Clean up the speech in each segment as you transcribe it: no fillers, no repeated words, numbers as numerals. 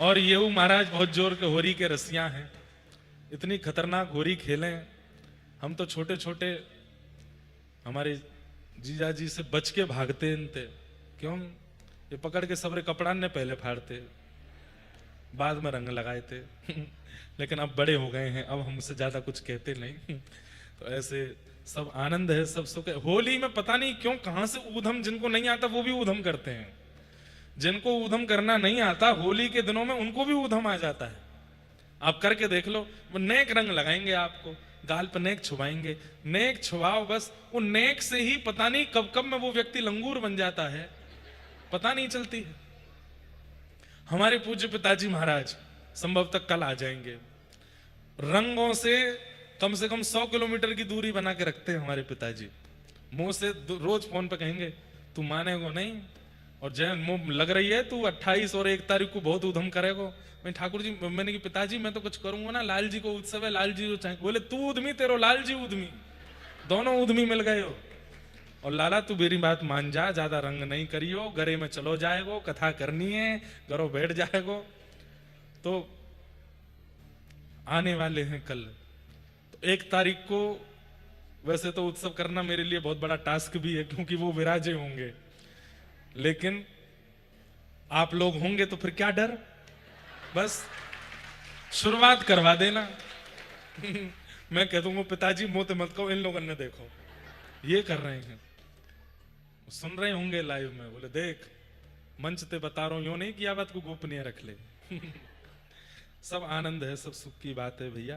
और येहू महाराज बहुत जोर के होरी के रसिया हैं, इतनी खतरनाक होरी खेलें। हम तो छोटे छोटे हमारे जीजा जी से बच के भागते थे। क्यों? ये पकड़ के सबरे कपड़ा ने पहले फाड़ते, बाद में रंग लगाए थे। लेकिन अब बड़े हो गए हैं, अब हमसे ज्यादा कुछ कहते नहीं। तो ऐसे सब आनंद है, सब सुख है। होली में पता नहीं क्यों कहां से ऊधम, जिनको नहीं आता वो भी ऊधम करते हैं। जिनको ऊधम करना नहीं आता होली के दिनों में उनको भी ऊधम आ जाता है। आप करके देख लो, वो नेक रंग लगाएंगे, आपको गाल पर नेक छुपाएंगे। नेक छुपाओ बस, वो नेक से ही पता नहीं कब कब में वो व्यक्ति लंगूर बन जाता है, पता नहीं चलती है। हमारे पूज्य पिताजी महाराज संभवतः कल आ जाएंगे। रंगों से कम 100 किलोमीटर की दूरी बना के रखते हैं हमारे पिताजी। मुंह से रोज फोन पे कहेंगे तू मानेगो नहीं, और जय मुंह लग रही है तू 28 और 1 तारीख को बहुत उधम करेगो। मैं ठाकुर जी, मैंने कि पिताजी मैं तो कुछ करूंगा ना, लाल जी को उत्सव है, लाल जी को चाहे। बोले तू उद्मी, तेरो लाल जी उद्मी, दोनों उद्मी मिल गए हो। और लाला तू मेरी बात मान जा, ज्यादा रंग नहीं करियो, गरे में चलो जाएगो, कथा करनी है, घरों बैठ जाएगो। तो आने वाले हैं कल, तो 1 तारीख को वैसे तो उत्सव करना मेरे लिए बहुत बड़ा टास्क भी है, क्योंकि वो विराजे होंगे। लेकिन आप लोग होंगे तो फिर क्या डर, बस शुरुआत करवा देना। मैं कह दूंगा पिताजी मोते मत कहो, इन लोगों ने देखो ये कर रहे हैं, सुन रहे होंगे लाइव में। बोले देख मंच ते बता रहा हूं, यूं नहीं किया बात को गोपनीय रख ले। सब आनंद है, सब सुख की बात है भैया।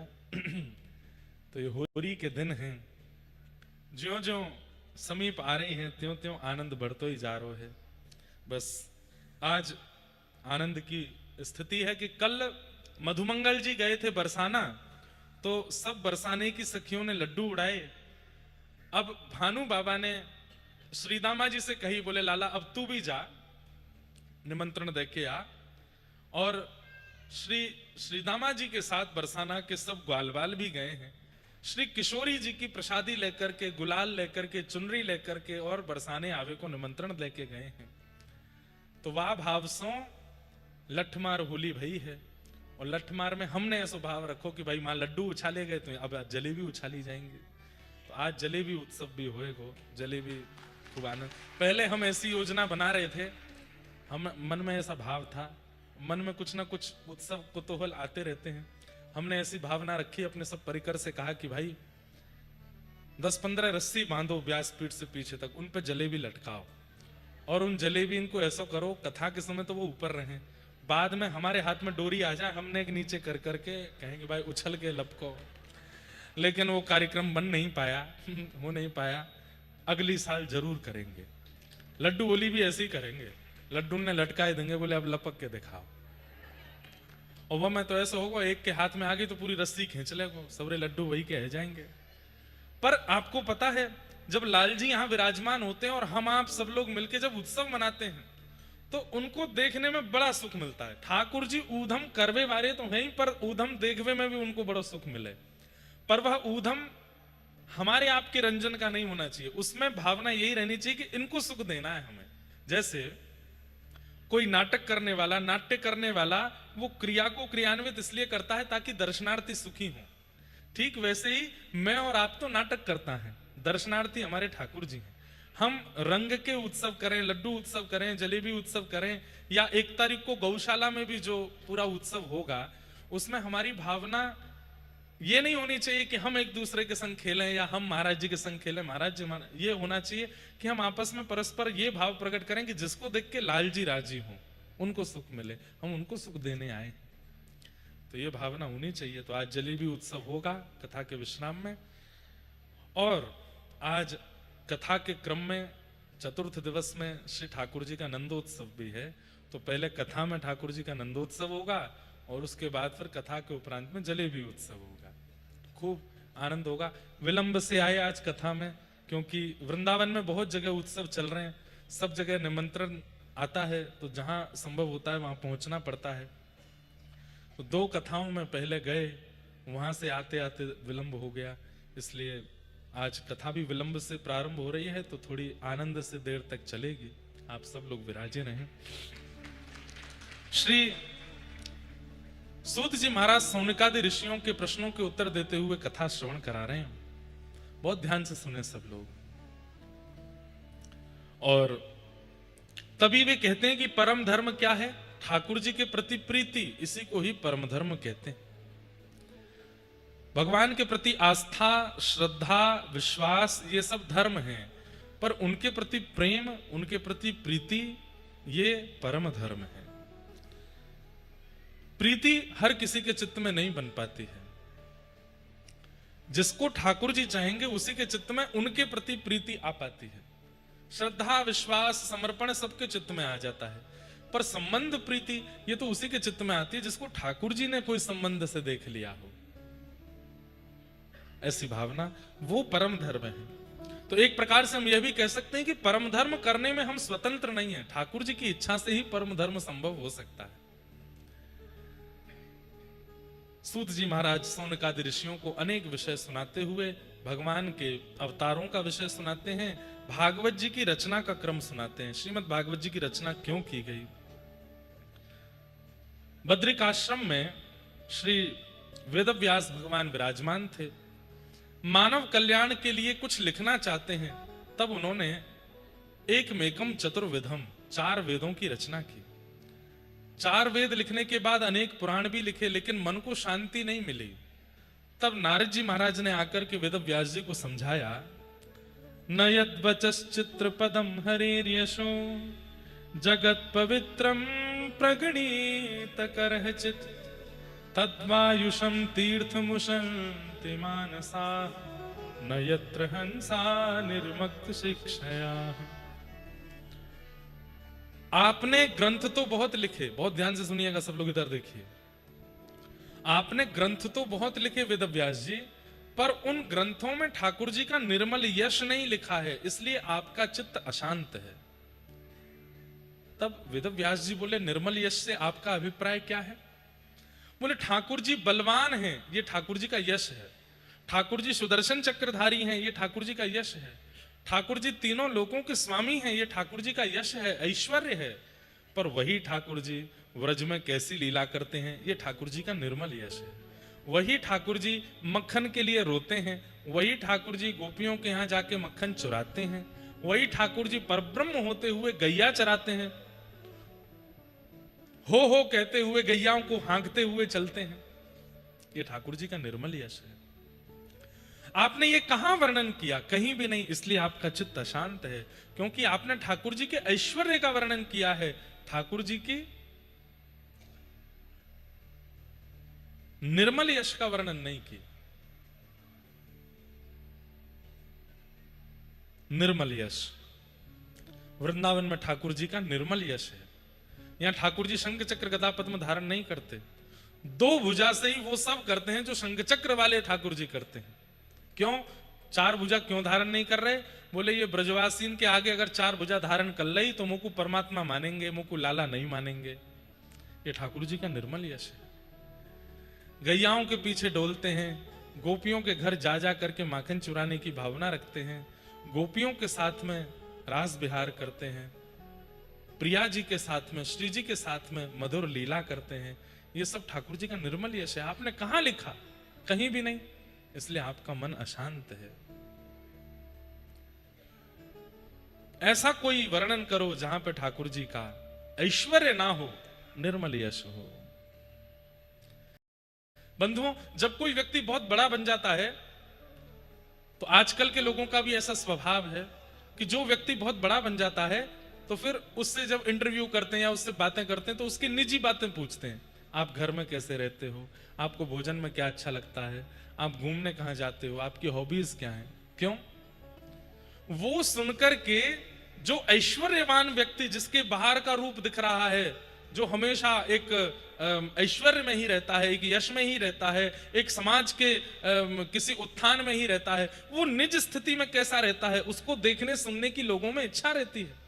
तो ये होली के दिन हैं, ज्यो ज्यो समीप आ रही हैं त्यों त्यों आनंद बढ़तो ही जा रहा है। बस आज आनंद की स्थिति है कि कल मधुमंगल जी गए थे बरसाना, तो सब बरसाने की सखियों ने लड्डू उड़ाए। अब भानु बाबा ने श्रीदामा जी से कही, बोले लाला अब तू भी जा, निमंत्रण दे के आ। और श्रीदामा जी के साथ बरसाना के सब ग्वालवाल भी गए हैं। श्री किशोरी जी की प्रसादी लेकर के, गुलाल लेकर के, चुनरी लेकर के, और बरसाने आवे को निमंत्रण लेके गए हैं। तो वाह भाव सो लठमार होली भई है। और लठमार में हमने ऐसा भाव रखो कि भाई मां लड्डू उछाले गए तो अब जलेबी उछाली जाएंगे। तो आज जलेबी उत्सव भी होएगो, जलेबी खूब आनंद। पहले हम ऐसी योजना बना रहे थे, हम मन में ऐसा भाव था, मन में कुछ ना कुछ उत्सव कुतूहल आते रहते हैं। हमने ऐसी भावना रखी, अपने सब परिकर से कहा कि भाई 10-15 रस्सी बांधो व्यासपीठ से पीछे तक, उन पे जलेबी लटकाओ, और उन जलेबी इनको ऐसा करो कथा के समय तो वो ऊपर रहें, बाद में हमारे हाथ में डोरी आ जाए, हमने एक नीचे कर करके कहेंगे भाई उछल के लपको। लेकिन वो कार्यक्रम बन नहीं पाया। हो नहीं पाया। अगली साल जरूर करेंगे। लड्डू होली भी ऐसे ही करेंगे, लड्डू ने लटकाए देंगे, बोले अब लपक के दिखाओ। और वह मैं तो ऐसा होगा, एक के हाथ में आ गई तो पूरी रस्सी खींच लेगो, सबरे लड्डू वही के रह जाएंगे। पर आपको पता है जब लाल जी यहां विराजमान होते हैं और हम आप सब लोग मिलकर जब उत्सव मनाते हैं तो उनको देखने में बड़ा सुख मिलता है। ठाकुर जी ऊधम करवे वाले तो हैं ही, पर ऊधम देखवे में भी उनको बड़ा सुख मिले। पर वह ऊधम हमारे आपके रंजन का नहीं होना चाहिए, उसमें भावना यही रहनी चाहिए कि इनको सुख देना है हमें। जैसे कोई नाटक करने वाला, नाट्य करने वाला, वो क्रिया को क्रियान्वित इसलिए करता है ताकि दर्शनार्थी सुखी हो। ठीक वैसे ही मैं और आप तो नाटक करता है, दर्शनार्थी हमारे ठाकुर जी हैं। हम रंग के उत्सव करें, लड्डू उत्सव करें, जलेबी उत्सव करें, या 1 तारीख को गौशाला में भी जो पूरा उत्सव होगा उसमें हमारी भावना ये नहीं होनी चाहिए कि हम एक दूसरे के संग खेलें या हम महाराज जी के संग खेलें, महाराज जी ये होना चाहिए कि हम आपस में परस्पर ये भाव प्रकट करें कि जिसको देख के लाल जी राजी हों, उनको सुख मिले, हम उनको सुख देने आए। तो ये भावना होनी चाहिए। तो आज जलेबी उत्सव होगा कथा के विश्राम में। और आज कथा के क्रम में चतुर्थ दिवस में श्री ठाकुर जी का नंदोत्सव भी है। तो पहले कथा में ठाकुर जी का नंदोत्सव होगा और उसके बाद फिर कथा के उपरांत में जलेबी उत्सव होगा। खूब आनंद होगा। विलंब से आए आज कथा में, क्योंकि वृंदावन में बहुत जगह उत्सव चल रहे हैं, सब जगह निमंत्रण आता है, तो जहां संभव होता है वहां पहुंचना पड़ता है। तो 2 कथाओं में पहले गए, वहां से आते आते विलंब हो गया, इसलिए आज कथा भी विलंब से प्रारंभ हो रही है। तो थोड़ी आनंद से देर तक चलेगी। आप सब लोग विराजे रहें। श्री सूत जी महाराज सौनकादि ऋषियों के प्रश्नों के उत्तर देते हुए कथा श्रवण करा रहे हैं। बहुत ध्यान से सुने सब लोग। और तभी वे कहते हैं कि परम धर्म क्या है? ठाकुर जी के प्रति प्रीति, इसी को ही परम धर्म कहते हैं। भगवान के प्रति आस्था, श्रद्धा, विश्वास, ये सब धर्म हैं, पर उनके प्रति प्रेम, उनके प्रति प्रीति, ये परम धर्म है। प्रीति हर किसी के चित्त में नहीं बन पाती है। जिसको ठाकुर जी चाहेंगे उसी के चित्त में उनके प्रति प्रीति आ पाती है। श्रद्धा, विश्वास, समर्पण सबके चित्त में आ जाता है, पर संबंध, प्रीति, ये तो उसी के चित्त में आती है जिसको ठाकुर जी ने कोई संबंध से देख लिया हो। ऐसी भावना, वो परम धर्म है। तो एक प्रकार से हम यह भी कह सकते हैं कि परम धर्म करने में हम स्वतंत्र नहीं है, ठाकुर जी की इच्छा से ही परम धर्म संभव हो सकता है। सूत जी महाराज सौनकादि ऋषियों को अनेक विषय सुनाते हुए भगवान के अवतारों का विषय सुनाते हैं, भागवत जी की रचना का क्रम सुनाते हैं। श्रीमद् भागवत जी की रचना क्यों की गई? बद्रिकाश्रम में श्री वेदव्यास भगवान विराजमान थे। मानव कल्याण के लिए कुछ लिखना चाहते हैं, तब उन्होंने एकमेकम चतुर्विधम, 4 वेदों की रचना की। 4 वेद लिखने के बाद अनेक पुराण भी लिखे, लेकिन मन को शांति नहीं मिली। तब नारद जी महाराज ने आकर के वेदव्यास जी को समझाया, न यद्वचश्चित्र पदम हरेर्यशो जगत पवित्रम प्रगणित करचित तद्वायुषम तीर्थमुशन्ति मानसा न यत्र हंसा निर्मक्त शिक्षया। आपने ग्रंथ तो बहुत लिखे, बहुत ध्यान से सुनिएगा सब लोग, इधर देखिए। आपने ग्रंथ तो बहुत लिखे वेदव्यास जी, पर उन ग्रंथों में ठाकुर जी का निर्मल यश नहीं लिखा है, इसलिए आपका चित्त अशांत है। तब वेदव्यास जी बोले, निर्मल यश से आपका अभिप्राय क्या है? बोले, ठाकुर जी बलवान हैं, ये ठाकुर जी का यश है। ठाकुर जी सुदर्शन चक्रधारी हैं, ये ठाकुर जी का यश है। ठाकुर जी तीनों लोकों के स्वामी हैं, ये ठाकुर जी का यश है, ऐश्वर्य है। पर वही ठाकुर जी व्रज में कैसी लीला करते हैं, ये ठाकुर जी का निर्मल यश है। वही ठाकुर जी मक्खन के लिए रोते हैं, वही ठाकुर जी गोपियों के यहां जाके मक्खन चुराते हैं, वही ठाकुर जी परब्रह्म होते हुए गैया चराते हैं, हो कहते हुए गैयाओं को हाँकते हुए चलते हैं। ये ठाकुर जी का निर्मल यश है। आपने ये कहां वर्णन किया? कहीं भी नहीं, इसलिए आपका चित्त अशांत है, क्योंकि आपने ठाकुर जी के ऐश्वर्य का वर्णन किया है, ठाकुर जी की निर्मल यश का वर्णन नहीं किया। निर्मल यश, वृंदावन में ठाकुर जी का निर्मल यश है। यहां ठाकुर जी शंख चक्र गदा पद्म धारण नहीं करते, 2 भुजा से ही वो सब करते हैं जो शंख चक्र वाले ठाकुर जी करते हैं। क्यों 4 भुजा क्यों धारण नहीं कर रहे? बोले, ये ब्रजवासीन के आगे अगर 4 भुजा धारण कर ली तो मुझको परमात्मा मानेंगे, मुझको लाला नहीं मानेंगे। ये ठाकुर जी का निर्मल यश है। गैयाओं के पीछे डोलते हैं, गोपियों के घर जा जा करके माखन चुराने की भावना रखते हैं, गोपियों के साथ में रास विहार करते हैं, प्रिया जी के साथ में, श्री जी के साथ में मधुर लीला करते हैं। ये सब ठाकुर जी का निर्मल यश है। आपने कहां लिखा? कहीं भी नहीं, इसलिए आपका मन अशांत है। ऐसा कोई वर्णन करो जहां पे ठाकुर जी का ऐश्वर्य ना हो, निर्मल यश हो। बंधुओं, जब कोई व्यक्ति बहुत बड़ा बन जाता है तो आजकल के लोगों का भी ऐसा स्वभाव है कि जो व्यक्ति बहुत बड़ा बन जाता है तो फिर उससे जब इंटरव्यू करते हैं या उससे बातें करते हैं तो उसकी निजी बातें पूछते हैं। आप घर में कैसे रहते हो, आपको भोजन में क्या अच्छा लगता है, आप घूमने कहां जाते हो, आपकी हॉबीज क्या हैं? क्यों? वो सुनकर के जो ऐश्वर्यवान व्यक्ति, जिसके बाहर का रूप दिख रहा है, जो हमेशा एक ऐश्वर्य में ही रहता है, एक यश में ही रहता है, एक समाज के किसी उत्थान में ही रहता है, वो निज स्थिति में कैसा रहता है, उसको देखने सुनने की लोगों में इच्छा रहती है।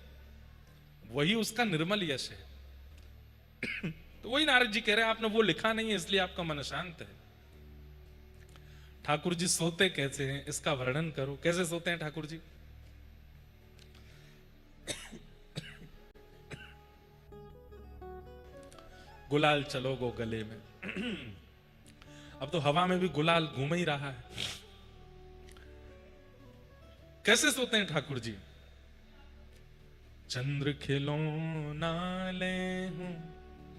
वही उसका निर्मल यश है। तो वही नारद जी कह रहे हैं, आपने वो लिखा नहीं है, इसलिए आपका मन शांत है। ठाकुर जी सोते कैसे हैं, इसका वर्णन करो। कैसे सोते हैं ठाकुर जी? गुलाल चलो गो गले में। अब तो हवा में भी गुलाल घूम ही रहा है। कैसे सोते हैं ठाकुर जी? चंद्र खिलौना ले हूं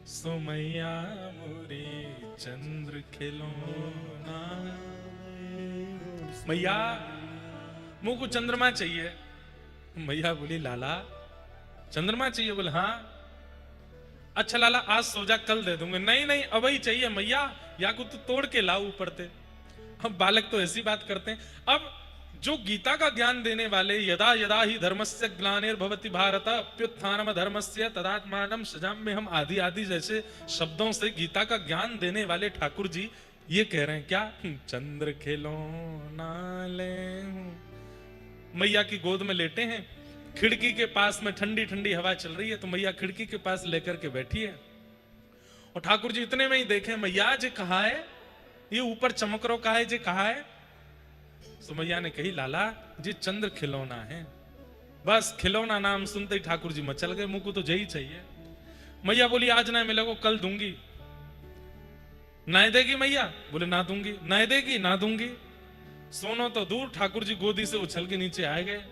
सोमैया मोरी, चंद्र खिलौना। मैया मुंह को चंद्रमा चाहिए। मैया बोली लाला चंद्रमा चाहिए? बोले हाँ। अच्छा लाला आज सो जा, कल दे दूंगे। नहीं नहीं अब ही चाहिए मैया, या को तो तोड़ के लाओ ऊपर से। हम बालक तो ऐसी बात करते हैं। अब जो गीता का ज्ञान देने वाले, यदा यदा ही धर्मस्य ग्लानिर्भवति भारत अभ्युत्थानम धर्मस्य तदात्मानं सृजाम्यहम्, आदि आदि जैसे शब्दों से गीता का ज्ञान देने वाले ठाकुर जी ये कह रहे हैं क्या? चंद्र खिलौना ले हूं। मैया की गोद में लेटे हैं, खिड़की के पास में ठंडी ठंडी हवा चल रही है, तो मैया खिड़की के पास लेकर के बैठी है। और ठाकुर जी इतने में ही देखे मैया जी कहा है, ये ऊपर चमक रो कहा है जी कहा है? तो मैया ने कही लाला जी चंद्र खिलौना है। बस खिलौना नाम सुनते ही ठाकुर जी मचल गए, मुंह को तो यही चाहिए। मैया बोली आज ना मिलेगो कल दूंगी। ना देगी मैया? बोले ना दूंगी। ना देगी? ना दूंगी। सोनो तो दूर, ठाकुर जी गोदी से उछल के नीचे आए गए।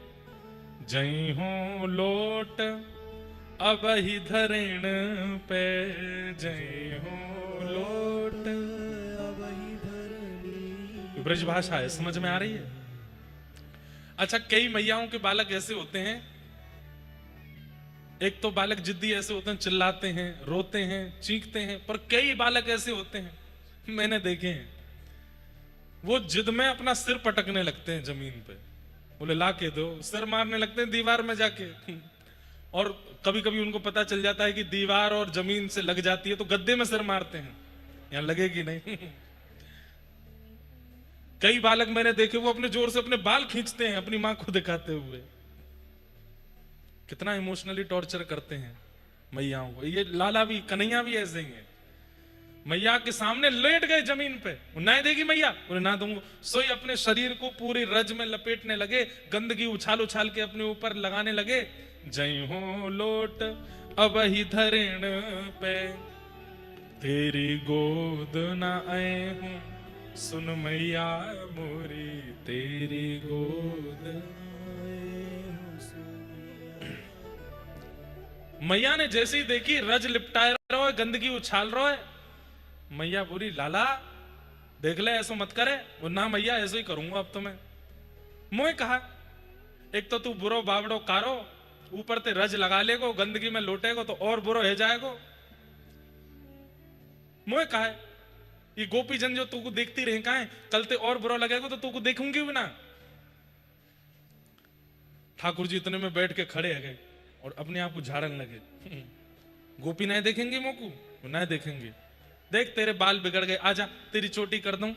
जय हो लोट अब ही धरेण पे, जय हो लोट अब ही धरणी। ब्रज भाषा है, समझ में आ रही है? अच्छा कई मैयाओं के बालक ऐसे होते हैं, एक तो बालक जिद्दी ऐसे होते हैं, चिल्लाते हैं, रोते हैं, चीखते हैं। पर कई बालक ऐसे होते हैं मैंने देखे हैं, वो जिद में अपना सिर पटकने लगते हैं जमीन पे। बोले ला के दो, सिर मारने लगते हैं दीवार में जाके। और कभी कभी उनको पता चल जाता है कि दीवार और जमीन से लग जाती है, तो गद्दे में सिर मारते हैं, यहां लगेगी नहीं। कई बालक मैंने देखे वो अपने जोर से अपने बाल खींचते हैं अपनी मां को दिखाते हुए। कितना इमोशनली टॉर्चर करते हैं मैयाओं को। ये लाला भी, कन्हैया भी ऐसे ही है। मैया के सामने लेट गए जमीन पे, ना देगी मैया? बोले ना दूंगा। सोई अपने शरीर को पूरी रज में लपेटने लगे, गंदगी उछाल उछाल के अपने ऊपर लगाने लगे। जय हो लोट अब ही धरेण पे, तेरी गोद ना आए हूं सुन मैया मोरी, तेरी गोद। मैया ने जैसे ही देखी रज लिपटाए रहो है, गंदगी उछाल रहो है, मैया बोली लाला देख ले ऐसा मत करे। वो ना मैया ऐसे ही करूंगा अब तो मैं। मुझे कहा एक तो तू बुरो बावड़ो कारो, ऊपर ते रज लगा लेगो, गंदगी में लोटेगो तो और बुरो है जाएगो। मुझे कहा ये गोपी जन जो तू को देखती रहे कहा है, कल ते और बुरा लगेगा तो तू को देखूंगी भी ना। ठाकुर जी इतने में बैठ के खड़े है गए और अपने आप को झाड़न लगे। गोपी नहीं देखेंगे मोकू? नहीं देखेंगे। देख तेरे बाल बिगड़ गए, आजा तेरी चोटी कर दूं।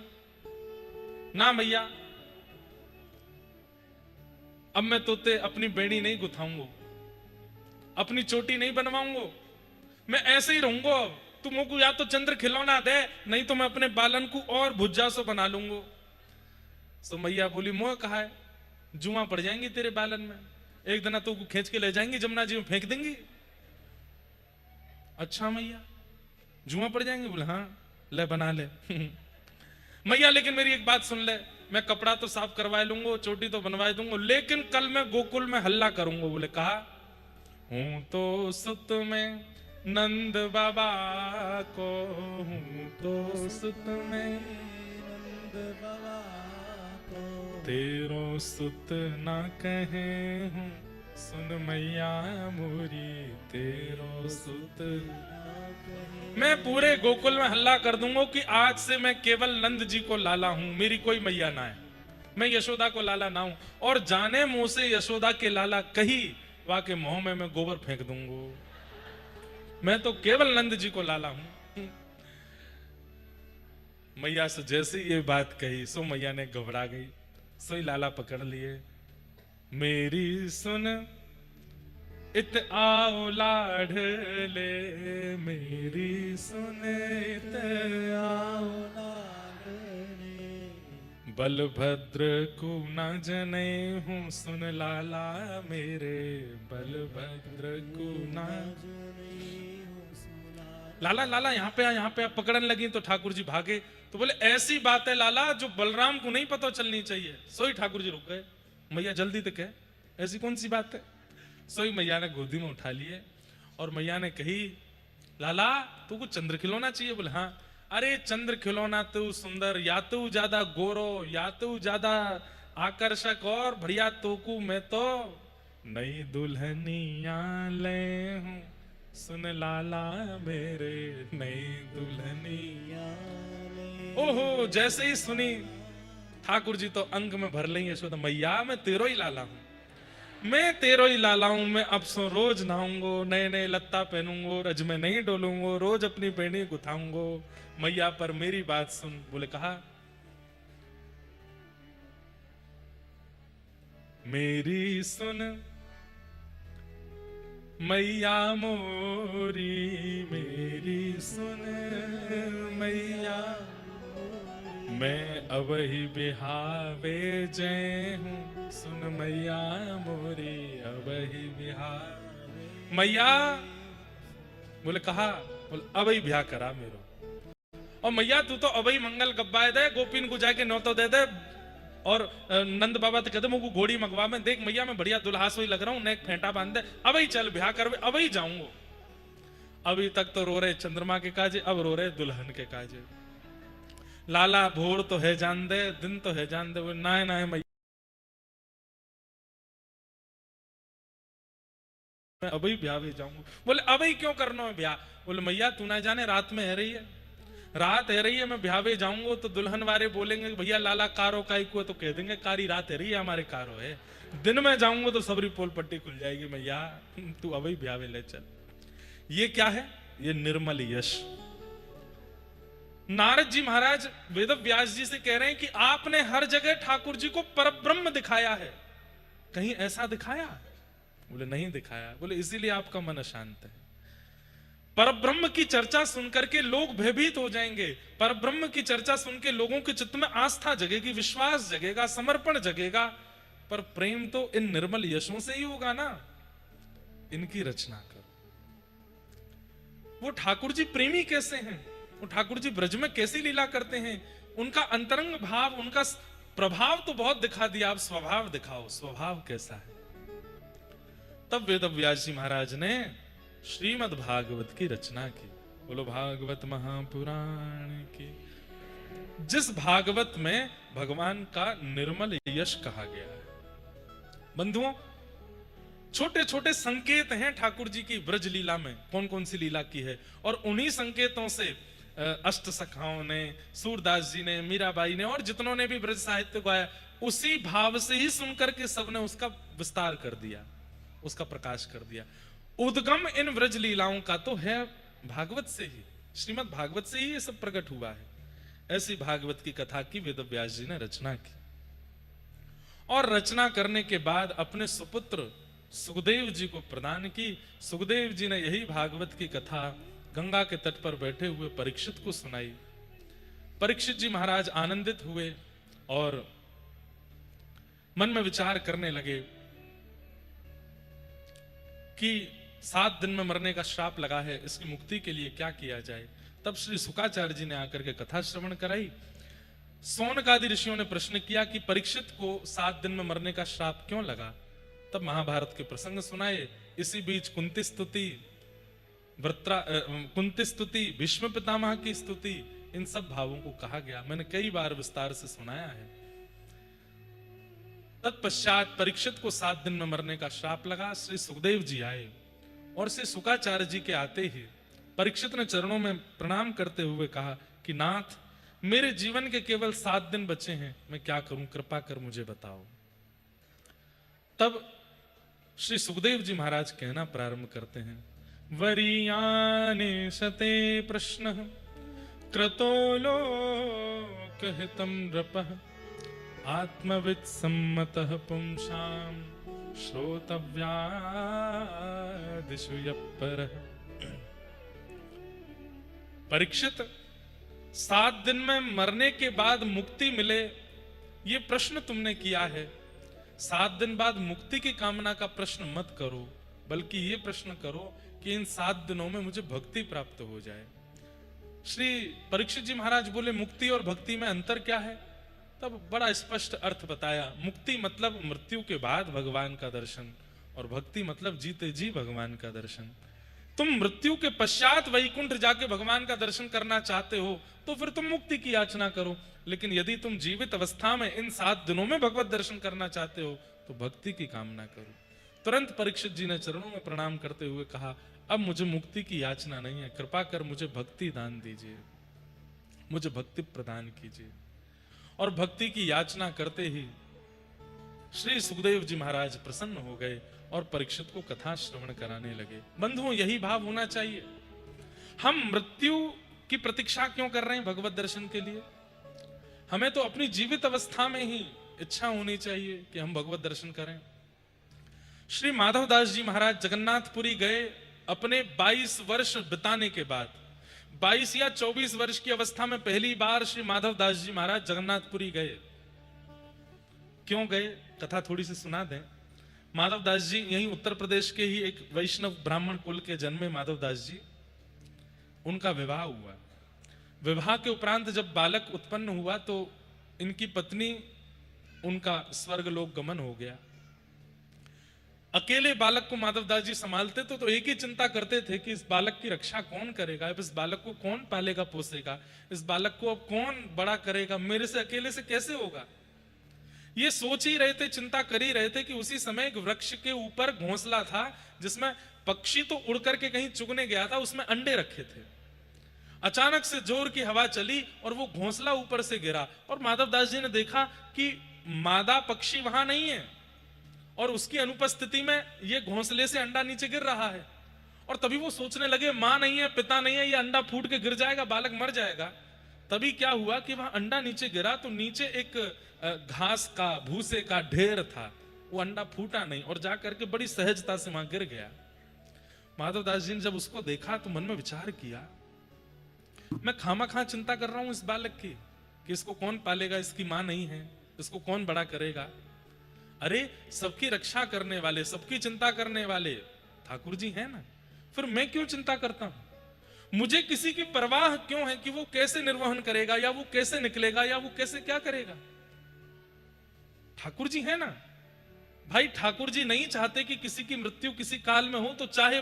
ना मैया अब मैं तोते अपनी बेड़ी नहीं गुथाऊंगा, अपनी चोटी नहीं बनवाऊंगा, मैं ऐसे ही रहूंगा। अब तू मुझको या तो चंद्र खिलौना दे, नहीं तो मैं अपने बालन को और भुज्जा सो बना लूंगा। तो मैया बोली मोह कहा है, जुआ पड़ जाएंगी तेरे बालन में, एक दिन तो खींच के ले जाएंगी जमुना जी में फेंक देंगी। अच्छा मैया जुआ पड़ जाएंगे? बोले हाँ ले बना ले। मैया लेकिन मेरी एक बात सुन ले, मैं कपड़ा तो साफ करवा लूंगा, चोटी तो बनवा दूंगा, लेकिन कल मैं गोकुल में हल्ला करूंगा। बोले कहा हूं तो सुत में नंद बाबा को, हूं तो सुत में नंद बाबा को, तेरो सुत ना कहे हूं सुन मैया मोरी, तेरो सुत। मैं पूरे गोकुल में हल्ला कर दूंगा कि आज से मैं केवल नंद जी को लाला हूं, मेरी कोई मैया ना है, मैं यशोदा को लाला ना हूं। और जाने मुंह से यशोदा के लाला कही, वाके मुंह में मैं गोबर फेंक दूंगा, मैं तो केवल नंद जी को लाला हूं। मैया से जैसे ये बात कही सो मैया ने घबरा गई, सो ही लाला पकड़ लिए। मेरी सुन इत आओ लाड ले, मेरी सुन इत आओ लाड ले, बलभद्र को न जने हूं सुन लाला मेरे, बलभद्र को न जने हूं सुन लाला। लाला लाला यहाँ पे आ, यहाँ पे आ, पकड़ने लगी तो ठाकुर जी भागे। तो बोले ऐसी बात है लाला जो बलराम को नहीं पता चलनी चाहिए। सोई ठाकुर जी रुक गए, मैया जल्दी तो कह, ऐसी कौन सी बात है। सोई मैया ने गोदी में उठा लिए और मैया ने कही, लाला तू को चंद्र खिलौना चाहिए। बोले हाँ। अरे चंद्र खिलौना तू सुंदर, या तू ज्यादा गोरो, या तू ज्यादा आकर्षक, और बढ़िया तोकू मैं तो नई दुल्हनिया ले हूं, सुन लाला मेरे नई दुल्हनिया ले। ओहो, जैसे ही सुनी ठाकुर जी तो अंग में भर लेंगे यशोदा, मैया मैं तेरो ही लाला हूं, मैं तेरो ही लाला हूं, मैं अब सो रोज नहाऊंगो, नए नए लत्ता पहनूंगो, रज में नहीं डोलूंगो, रोज अपनी बेड़ी गुथाऊंगो, मैया पर मेरी बात सुन। बोले कहा, मेरी सुन मैया मोरी, मेरी सुन मैया, मैं अबही बिहावे जय हूं, सुन मैया मोरी अबही बिहावे। मैया बोले कहा, बोले अबही ब्याह करा मेरो। और मैया तू तो अबही मंगल गब्बाए दे, गोपीन को जाके नौतो दे दे, और नंद बाबा तो कहते मुझको घोड़ी मंगवा में, देख मैया मैं बढ़िया दुल्हा सोई लग रहा हूं, नेक फेंटा बांध दे, अबही चल ब्याह कर, अबही जाऊंगो। अभी तक तो रो रहे चंद्रमा के काजे, अब रो रहे दुल्हन के काजे। लाला भोर तो है जान दे, दिन तो है जान दे। ना ना मैं अभी ब्याह भी जाऊंगा। बोले अभी क्यों करना है ब्याह। बोले मैया तू ना जाने रात में है रही है, रात है रही है, मैं ब्याह भी जाऊंगा तो दुल्हन वाले बोलेंगे भैया लाला कारो काई को, तो कह देंगे कारी रात है रही है हमारे कारो है। दिन में जाऊंगा तो सबरी पोल पट्टी खुल जाएगी, मैया तू अभी ब्याह ले चल। ये क्या है, ये निर्मल यश। नारद जी महाराज वेद व्यास जी से कह रहे हैं कि आपने हर जगह ठाकुर जी को परब्रह्म दिखाया है, कहीं ऐसा दिखाया। बोले नहीं दिखाया। बोले इसीलिए आपका मन अशांत है। परब्रह्म की चर्चा सुनकर के लोग भयभीत हो जाएंगे, परब्रह्म की चर्चा सुन के लोगों के चित्त में आस्था जगेगी, विश्वास जगेगा, समर्पण जगेगा। पर प्रेम तो इन निर्मल यशों से ही होगा ना। इनकी रचना करो। वो ठाकुर जी प्रेमी कैसे हैं, वो ठाकुर जी ब्रज में कैसी लीला करते हैं, उनका अंतरंग भाव, उनका प्रभाव तो बहुत दिखा दिया, आप स्वभाव दिखाओ, स्वभाव कैसा है। तब वेद व्यास जी महाराज ने श्रीमद् भागवत की रचना की। बोलो भागवत महापुराण की। जिस भागवत में भगवान का निर्मल यश कहा गया है। बंधुओं, छोटे छोटे संकेत हैं ठाकुर जी की ब्रज लीला में, कौन कौन सी लीला की है, और उन्हीं संकेतों से अष्ट सखाओं ने, सूरदास जी ने, मीराबाई ने और जितनों ने भी ब्रज साहित्य गाया, उसी भाव से ही सुनकर के सबने उसका विस्तार कर दिया, उसका प्रकाश कर दिया। उद्गम इन ब्रज लीलाओं का तो है भागवत से ही, श्रीमद् भागवत से ही ये सब प्रकट हुआ है। ऐसी भागवत की कथा की वेद व्यास जी ने रचना की, और रचना करने के बाद अपने सुपुत्र सुखदेव जी को प्रदान की। सुखदेव जी ने यही भागवत की कथा गंगा के तट पर बैठे हुए परीक्षित को सुनाई। परीक्षित जी महाराज आनंदित हुए और मन में विचार करने लगे कि 7 दिन में मरने का श्राप लगा है, इसकी मुक्ति के लिए क्या किया जाए। तब श्री शुकाचार्य जी ने आकर के कथा श्रवण कराई। सौनक आदि ऋषियों ने प्रश्न किया कि परीक्षित को 7 दिन में मरने का श्राप क्यों लगा। तब महाभारत के प्रसंग सुनाए। इसी बीच कुंती स्तुति, कुंती स्तुति, भीष्म पितामह की स्तुति, इन सब भावों को कहा गया। मैंने कई बार विस्तार से सुनाया है। तत्पश्चात परीक्षित को 7 दिन में मरने का श्राप लगा। श्री सुखदेव जी आए और श्री शुकाचार्य जी के आते ही परीक्षित ने चरणों में प्रणाम करते हुए कहा कि नाथ, मेरे जीवन के केवल 7 दिन बचे हैं, मैं क्या करूं, कृपा कर मुझे बताओ। तब श्री सुखदेव जी महाराज कहना प्रारंभ करते हैं, वरीयाने शते प्रश्न क्रतो लोक हितम नृपः आत्मवित् सम्मतः पुंसां श्रोतव्यादिषु यः परः। परीक्षित, 7 दिन में मरने के बाद मुक्ति मिले, ये प्रश्न तुमने किया है। 7 दिन बाद मुक्ति की कामना का प्रश्न मत करो, बल्कि ये प्रश्न करो कि इन 7 दिनों में मुझे भक्ति प्राप्त हो जाए। श्री परीक्षित जी महाराज बोले, मुक्ति और भक्ति में अंतर क्या है? तब बड़ा स्पष्ट अर्थ बताया। मुक्ति मतलब मृत्यु के बाद भगवान का दर्शन, और भक्ति मतलब जीते जी भगवान का दर्शन। तुम मृत्यु के पश्चात वैकुंठ जाके भगवान का दर्शन करना चाहते हो तो फिर तुम मुक्ति की याचना करो, लेकिन यदि तुम जीवित अवस्था में इन 7 दिनों में भगवत दर्शन करना चाहते हो तो भक्ति की कामना करो। तुरंत परीक्षित जी ने चरणों में प्रणाम करते हुए कहा, अब मुझे मुक्ति की याचना नहीं है, कृपा कर मुझे भक्ति दान दीजिए, मुझे भक्ति प्रदान कीजिए। और भक्ति की याचना करते ही श्री सुखदेव जी महाराज प्रसन्न हो गए और परीक्षित को कथा श्रवण कराने लगे। बंधुओं, यही भाव होना चाहिए। हम मृत्यु की प्रतीक्षा क्यों कर रहे हैं भगवत दर्शन के लिए? हमें तो अपनी जीवित अवस्था में ही इच्छा होनी चाहिए कि हम भगवत दर्शन करें। श्री माधवदास जी महाराज जगन्नाथपुरी गए अपने 22 वर्ष बिताने के बाद। 22 या 24 वर्ष की अवस्था में पहली बार श्री माधवदास जी महाराज जगन्नाथपुरी गए। क्यों गए, कथा थोड़ी सी सुना दें। माधवदास जी यहीं उत्तर प्रदेश के ही एक वैष्णव ब्राह्मण कुल के जन्मे माधवदास जी, उनका विवाह हुआ। विवाह के उपरांत जब बालक उत्पन्न हुआ तो इनकी पत्नी, उनका स्वर्गलोक गमन हो गया। अकेले बालक को माधवदास जी संभालते तो एक ही चिंता करते थे कि इस बालक की रक्षा कौन करेगा, इस बालक को कौन पालेगा पोसेगा, इस बालक को अब कौन बड़ा करेगा, मेरे से अकेले से कैसे होगा। ये सोच ही रहे थे, चिंता कर ही रहे थे कि उसी समय एक वृक्ष के ऊपर घोंसला था जिसमें पक्षी तो उड़ करके कहीं चुगने गया था, उसमें अंडे रखे थे। अचानक से जोर की हवा चली और वो घोंसला ऊपर से गिरा और माधवदास जी ने देखा कि मादा पक्षी वहां नहीं है और उसकी अनुपस्थिति में ये घोंसले से अंडा नीचे गिर रहा है। और तभी वो सोचने लगे, मां नहीं है, पिता नहीं है, ये अंडा फूट के गिर जाएगा, बालक मर जाएगा। तभी क्या हुआ कि वहां अंडा नीचे गिरा तो नीचे एक घास का, भूसे का ढेर था। वो अंडा फूटा नहीं और जाकर के बड़ी सहजता से वहां गिर गया। माधवदास जी ने जब उसको देखा तो मन में विचार किया, मैं खामखा चिंता कर रहा हूं इस बालक की कि इसको कौन पालेगा, इसकी मां नहीं है, इसको कौन बड़ा करेगा। अरे सबकी रक्षा करने वाले, सबकी चिंता करने वाले ठाकुर जी हैं ना, फिर मैं क्यों चिंता करता हूं? मुझे किसी की परवाह क्यों है कि वो कैसे निर्वहन करेगा या वो कैसे निकलेगा या वो कैसे क्या करेगा। ठाकुर जी है ना भाई। ठाकुर जी नहीं चाहते कि किसी की मृत्यु किसी काल में हो, तो चाहे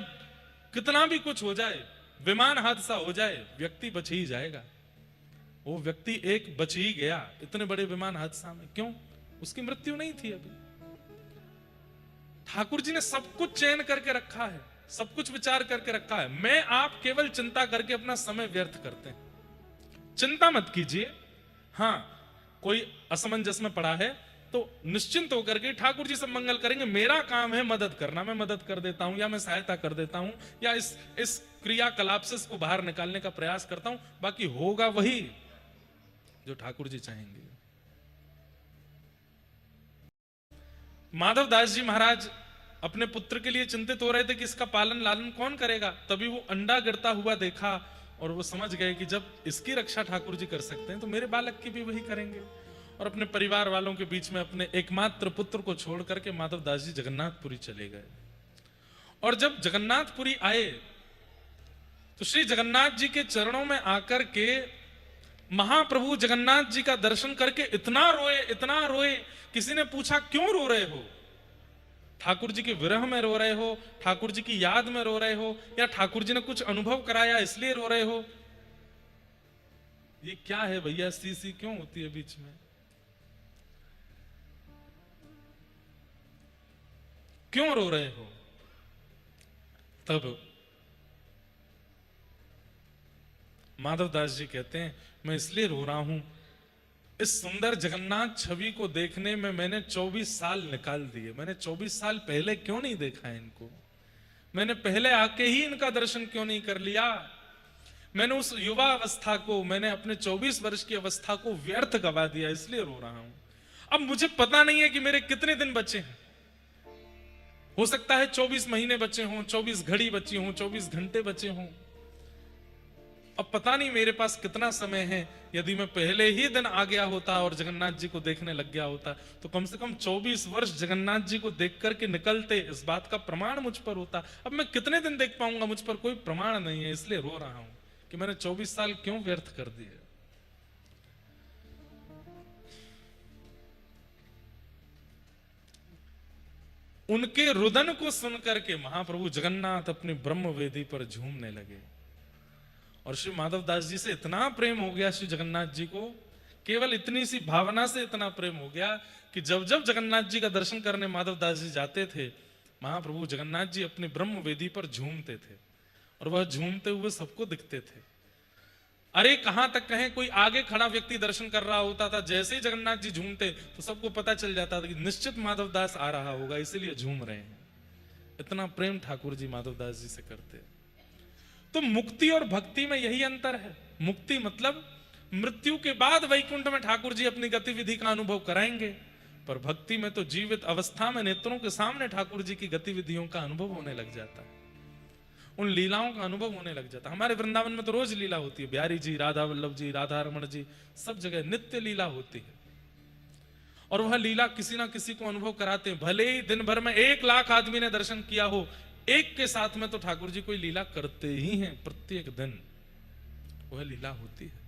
कितना भी कुछ हो जाए, विमान हादसा हो जाए, व्यक्ति बच ही जाएगा। वो व्यक्ति एक बच ही गया इतने बड़े विमान हादसा में। क्यों? उसकी मृत्यु नहीं थी अभी। ठाकुर जी ने सब कुछ चयन करके रखा है, सब कुछ विचार करके रखा है। मैं आप केवल चिंता करके अपना समय व्यर्थ करते हैं। चिंता मत कीजिए। हाँ, कोई असमंजस में पड़ा है तो निश्चिंत होकर के ठाकुर जी सब मंगल करेंगे। मेरा काम है मदद करना, मैं मदद कर देता हूं या मैं सहायता कर देता हूं या इस क्रियाकलाप से इसको बाहर निकालने का प्रयास करता हूं। बाकी होगा वही जो ठाकुर जी चाहेंगे। माधवदास जी महाराज अपने पुत्र के लिए चिंतित हो रहे थे कि इसका पालन लालन कौन करेगा। तभी वो अंडा गिरता हुआ देखा और वो समझ गए कि जब इसकी रक्षा ठाकुर जी कर सकते हैं तो मेरे बालक की भी वही करेंगे। और अपने परिवार वालों के बीच में अपने एकमात्र पुत्र को छोड़ करके माधवदास जी जगन्नाथपुरी चले गए। और जब जगन्नाथपुरी आए तो श्री जगन्नाथ जी के चरणों में आकर के महाप्रभु जगन्नाथ जी का दर्शन करके इतना रोए, इतना रोए। किसी ने पूछा, क्यों रो रहे हो? ठाकुर जी के विरह में रो रहे हो, ठाकुर जी की याद में रो रहे हो, या ठाकुर जी ने कुछ अनुभव कराया इसलिए रो रहे हो? ये क्या है भैया, सी क्यों होती है बीच में? क्यों रो रहे हो? तब माधवदास जी कहते हैं, मैं इसलिए रो रहा हूं, इस सुंदर जगन्नाथ छवि को देखने में मैंने 24 साल निकाल दिए। मैंने 24 साल पहले क्यों नहीं देखा इनको? मैंने पहले आके ही इनका दर्शन क्यों नहीं कर लिया? मैंने उस युवा अवस्था को, मैंने अपने 24 वर्ष की अवस्था को व्यर्थ गवा दिया, इसलिए रो रहा हूं। अब मुझे पता नहीं है कि मेरे कितने दिन बचे हैं। हो सकता है 24 महीने बचे हों, 24 घड़ी बची हों, 24 घंटे बचे हों। अब पता नहीं मेरे पास कितना समय है, यदि मैं पहले ही दिन आ गया होता और जगन्नाथ जी को देखने लग गया होता तो कम से कम 24 वर्ष जगन्नाथ जी को देख करके निकलते, इस बात का प्रमाण मुझ पर होता। अब मैं कितने दिन देख पाऊंगा, मुझ पर कोई प्रमाण नहीं है, इसलिए रो रहा हूं कि मैंने 24 साल क्यों व्यर्थ कर दिए। उनके रुदन को सुनकर के महाप्रभु जगन्नाथ अपनी ब्रह्म वेदी पर झूमने लगे। और श्री माधव दास जी से इतना प्रेम हो गया श्री जगन्नाथ जी को, केवल इतनी सी भावना से इतना प्रेम हो गया कि जब जब जगन्नाथ जी का दर्शन करने माधव दास जी जाते थे, महाप्रभु जगन्नाथ जी अपनी ब्रह्म वेदी पर झूमते थे और वह झूमते हुए सबको दिखते थे। अरे कहां तक कहें, कोई आगे खड़ा व्यक्ति दर्शन कर रहा होता था, जैसे ही जगन्नाथ जी झूमते तो सबको पता चल जाता था कि निश्चित माधव दास आ रहा होगा, इसीलिए झूम रहे हैं। इतना प्रेम ठाकुर जी माधव दास जी से करते। तो मुक्ति और भक्ति में यही अंतर है। मुक्ति मतलब मृत्यु के बाद वैकुंठ में ठाकुर जी अपनी गतिविधि का अनुभव कराएंगे, पर भक्ति में तो जीवित अवस्था में नेत्रों के सामने ठाकुर जी की गतिविधियों का अनुभव होने लग जाता है, उन लीलाओं का अनुभव होने लग जाता है। हमारे वृंदावन में तो रोज लीला होती है, बिहारी जी, राधा वल्लभ जी, राधा रमण जी, सब जगह नित्य लीला होती है। और वह लीला किसी ना किसी को अनुभव कराते हैं। भले ही दिन भर में 1 लाख आदमी ने दर्शन किया हो, एक के साथ में तो ठाकुर जी कोई लीला करते ही हैं, प्रत्येक दिन वह लीला होती है।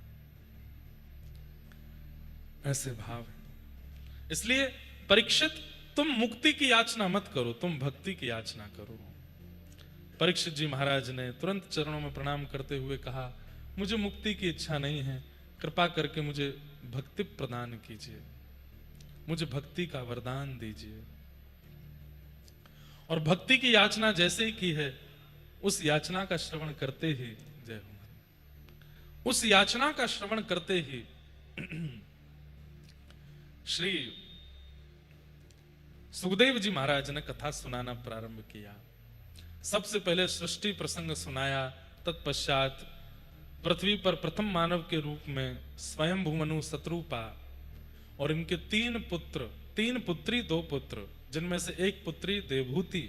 ऐसे भाव है। इसलिए परीक्षित, तुम मुक्ति की याचना मत करो, तुम भक्ति की याचना करो। परीक्षित जी महाराज ने तुरंत चरणों में प्रणाम करते हुए कहा, मुझे मुक्ति की इच्छा नहीं है, कृपा करके मुझे भक्ति प्रदान कीजिए, मुझे भक्ति का वरदान दीजिए। और भक्ति की याचना जैसे ही की है, उस याचना का श्रवण करते ही, जय हो, उस याचना का श्रवण करते ही श्री सुखदेव जी महाराज ने कथा सुनाना प्रारंभ किया। सबसे पहले सृष्टि प्रसंग सुनाया, तत्पश्चात पृथ्वी पर प्रथम मानव के रूप में स्वयंभू मनु शत्रुपा और इनके 3 पुत्र, 3 पुत्री 2 पुत्र, जिनमें से एक पुत्री देवभूति,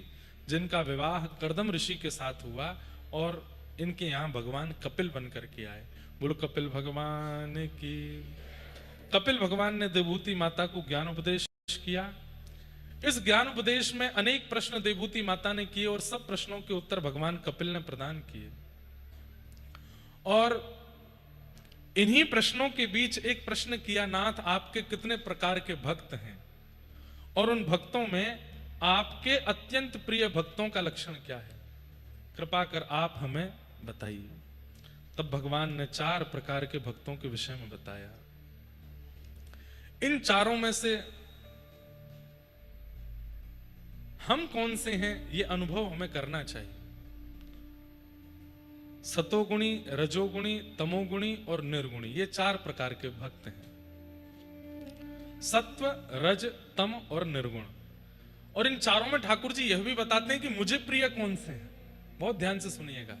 जिनका विवाह कर्दम ऋषि के साथ हुआ और इनके यहाँ भगवान कपिल बनकर के आए। बोलो कपिल भगवान की। कपिल भगवान ने देवभूति माता को ज्ञान उपदेश किया। इस ज्ञान उपदेश में अनेक प्रश्न देवभूति माता ने किए और सब प्रश्नों के उत्तर भगवान कपिल ने प्रदान किए। और इन्हीं प्रश्नों के बीच एक प्रश्न किया, नाथ आपके कितने प्रकार के भक्त हैं और उन भक्तों में आपके अत्यंत प्रिय भक्तों का लक्षण क्या है, कृपा कर आप हमें बताइए। तब भगवान ने 4 प्रकार के भक्तों के विषय में बताया। इन चारों में से हम कौन से हैं, ये अनुभव हमें करना चाहिए। सतोगुणी, रजोगुणी, तमोगुणी और निर्गुणी, ये 4 प्रकार के भक्त हैं। सत्व, रज, तम और निर्गुण। और इन चारों में ठाकुर जी यह भी बताते हैं कि मुझे प्रिय कौन से हैं। बहुत ध्यान से सुनिएगा।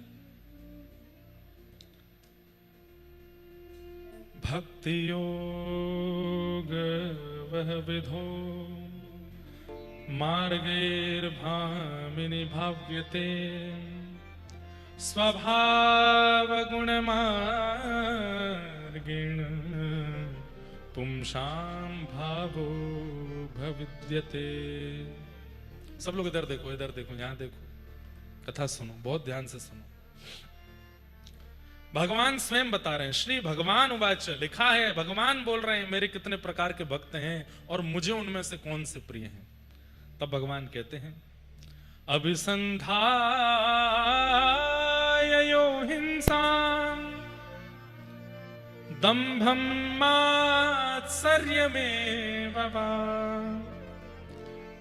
भक्ति योग वह विधो मार्गैर्भामिनि भाव्यते स्वभाव गुण मार्गेण पुंसाम भावो भविद्यते। सब लोग इधर देखो, इधर देखो, यहां देखो, कथा सुनो, बहुत ध्यान से सुनो। भगवान स्वयं बता रहे हैं, श्री भगवान उवाच, लिखा है भगवान बोल रहे हैं मेरे कितने प्रकार के भक्त हैं और मुझे उनमें से कौन से प्रिय हैं। तब भगवान कहते हैं, अभिसंधायो हिंसाम दंभम मात्सर्यमेव वा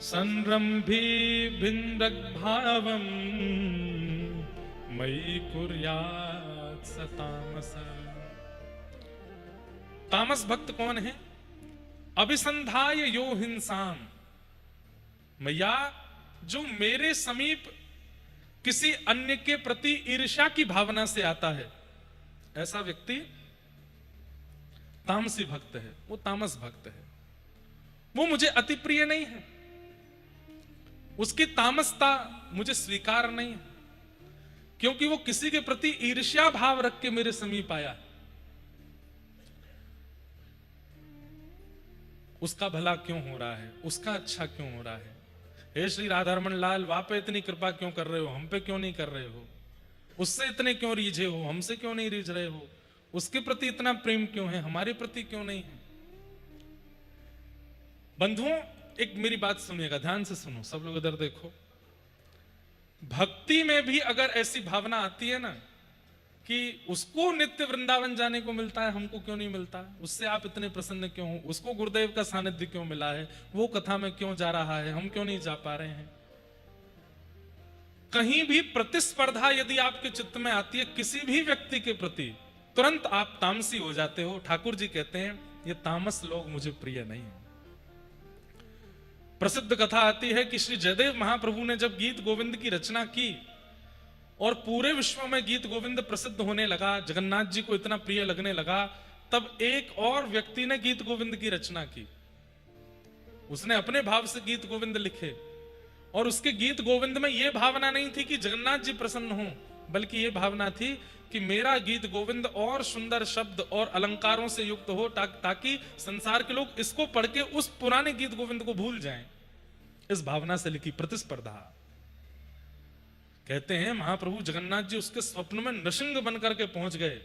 संरंभी भिन्नक भावम मयि कुर्यात् स तामस। तामस भक्त कौन है? अभिसंधाय यो हिंसाम, मैया जो मेरे समीप किसी अन्य के प्रति ईर्ष्या की भावना से आता है, ऐसा व्यक्ति तामसी भक्त है, वो तामस भक्त है। वो मुझे अति प्रिय नहीं है, उसकी तामसता मुझे स्वीकार नहीं है। क्योंकि वो किसी के प्रति ईर्ष्या भाव रख के मेरे समीप आया, उसका भला क्यों हो रहा है, उसका अच्छा क्यों हो रहा है। हे श्री राधारमण लाल, वहां पे इतनी कृपा क्यों कर रहे हो, हम पे क्यों नहीं कर रहे हो, उससे इतने क्यों रीझे हो, हमसे क्यों नहीं रीझ रहे हो, उसके प्रति इतना प्रेम क्यों है, हमारे प्रति क्यों नहीं है। बंधुओं, एक मेरी बात सुनिएगा, ध्यान से सुनो, सब लोग इधर देखो। भक्ति में भी अगर ऐसी भावना आती है ना कि उसको नित्य वृंदावन जाने को मिलता है, हमको क्यों नहीं मिलता, उससे आप इतने प्रसन्न क्यों हो, उसको गुरुदेव का सानिध्य क्यों मिला है, वो कथा में क्यों जा रहा है, हम क्यों नहीं जा पा रहे हैं। कहीं भी प्रतिस्पर्धा यदि आपके चित्त में आती है किसी भी व्यक्ति के प्रति, तुरंत आप तामसी हो जाते हो। ठाकुर जी कहते हैं ये तामस लोग मुझे प्रिय नहीं है। प्रसिद्ध कथा आती है कि श्री जयदेव महाप्रभु ने जब गीत गोविंद की रचना की और पूरे विश्व में गीत गोविंद प्रसिद्ध होने लगा, जगन्नाथ जी को इतना प्रिय लगने लगा, तब एक और व्यक्ति ने गीत गोविंद की रचना की। उसने अपने भाव से गीत गोविंद लिखे और उसके गीत गोविंद में यह भावना नहीं थी कि जगन्नाथ जी प्रसन्न हों, बल्कि यह भावना थी कि मेरा गीत गोविंद और सुंदर शब्द और अलंकारों से युक्त हो ताकि संसार के लोग इसको पढ़ के उस पुराने गीत गोविंद को भूल जाएं। इस भावना से लिखी प्रतिस्पर्धा। कहते हैं महाप्रभु जगन्नाथ जी उसके स्वप्न में नृसिंह बनकर के पहुंच गए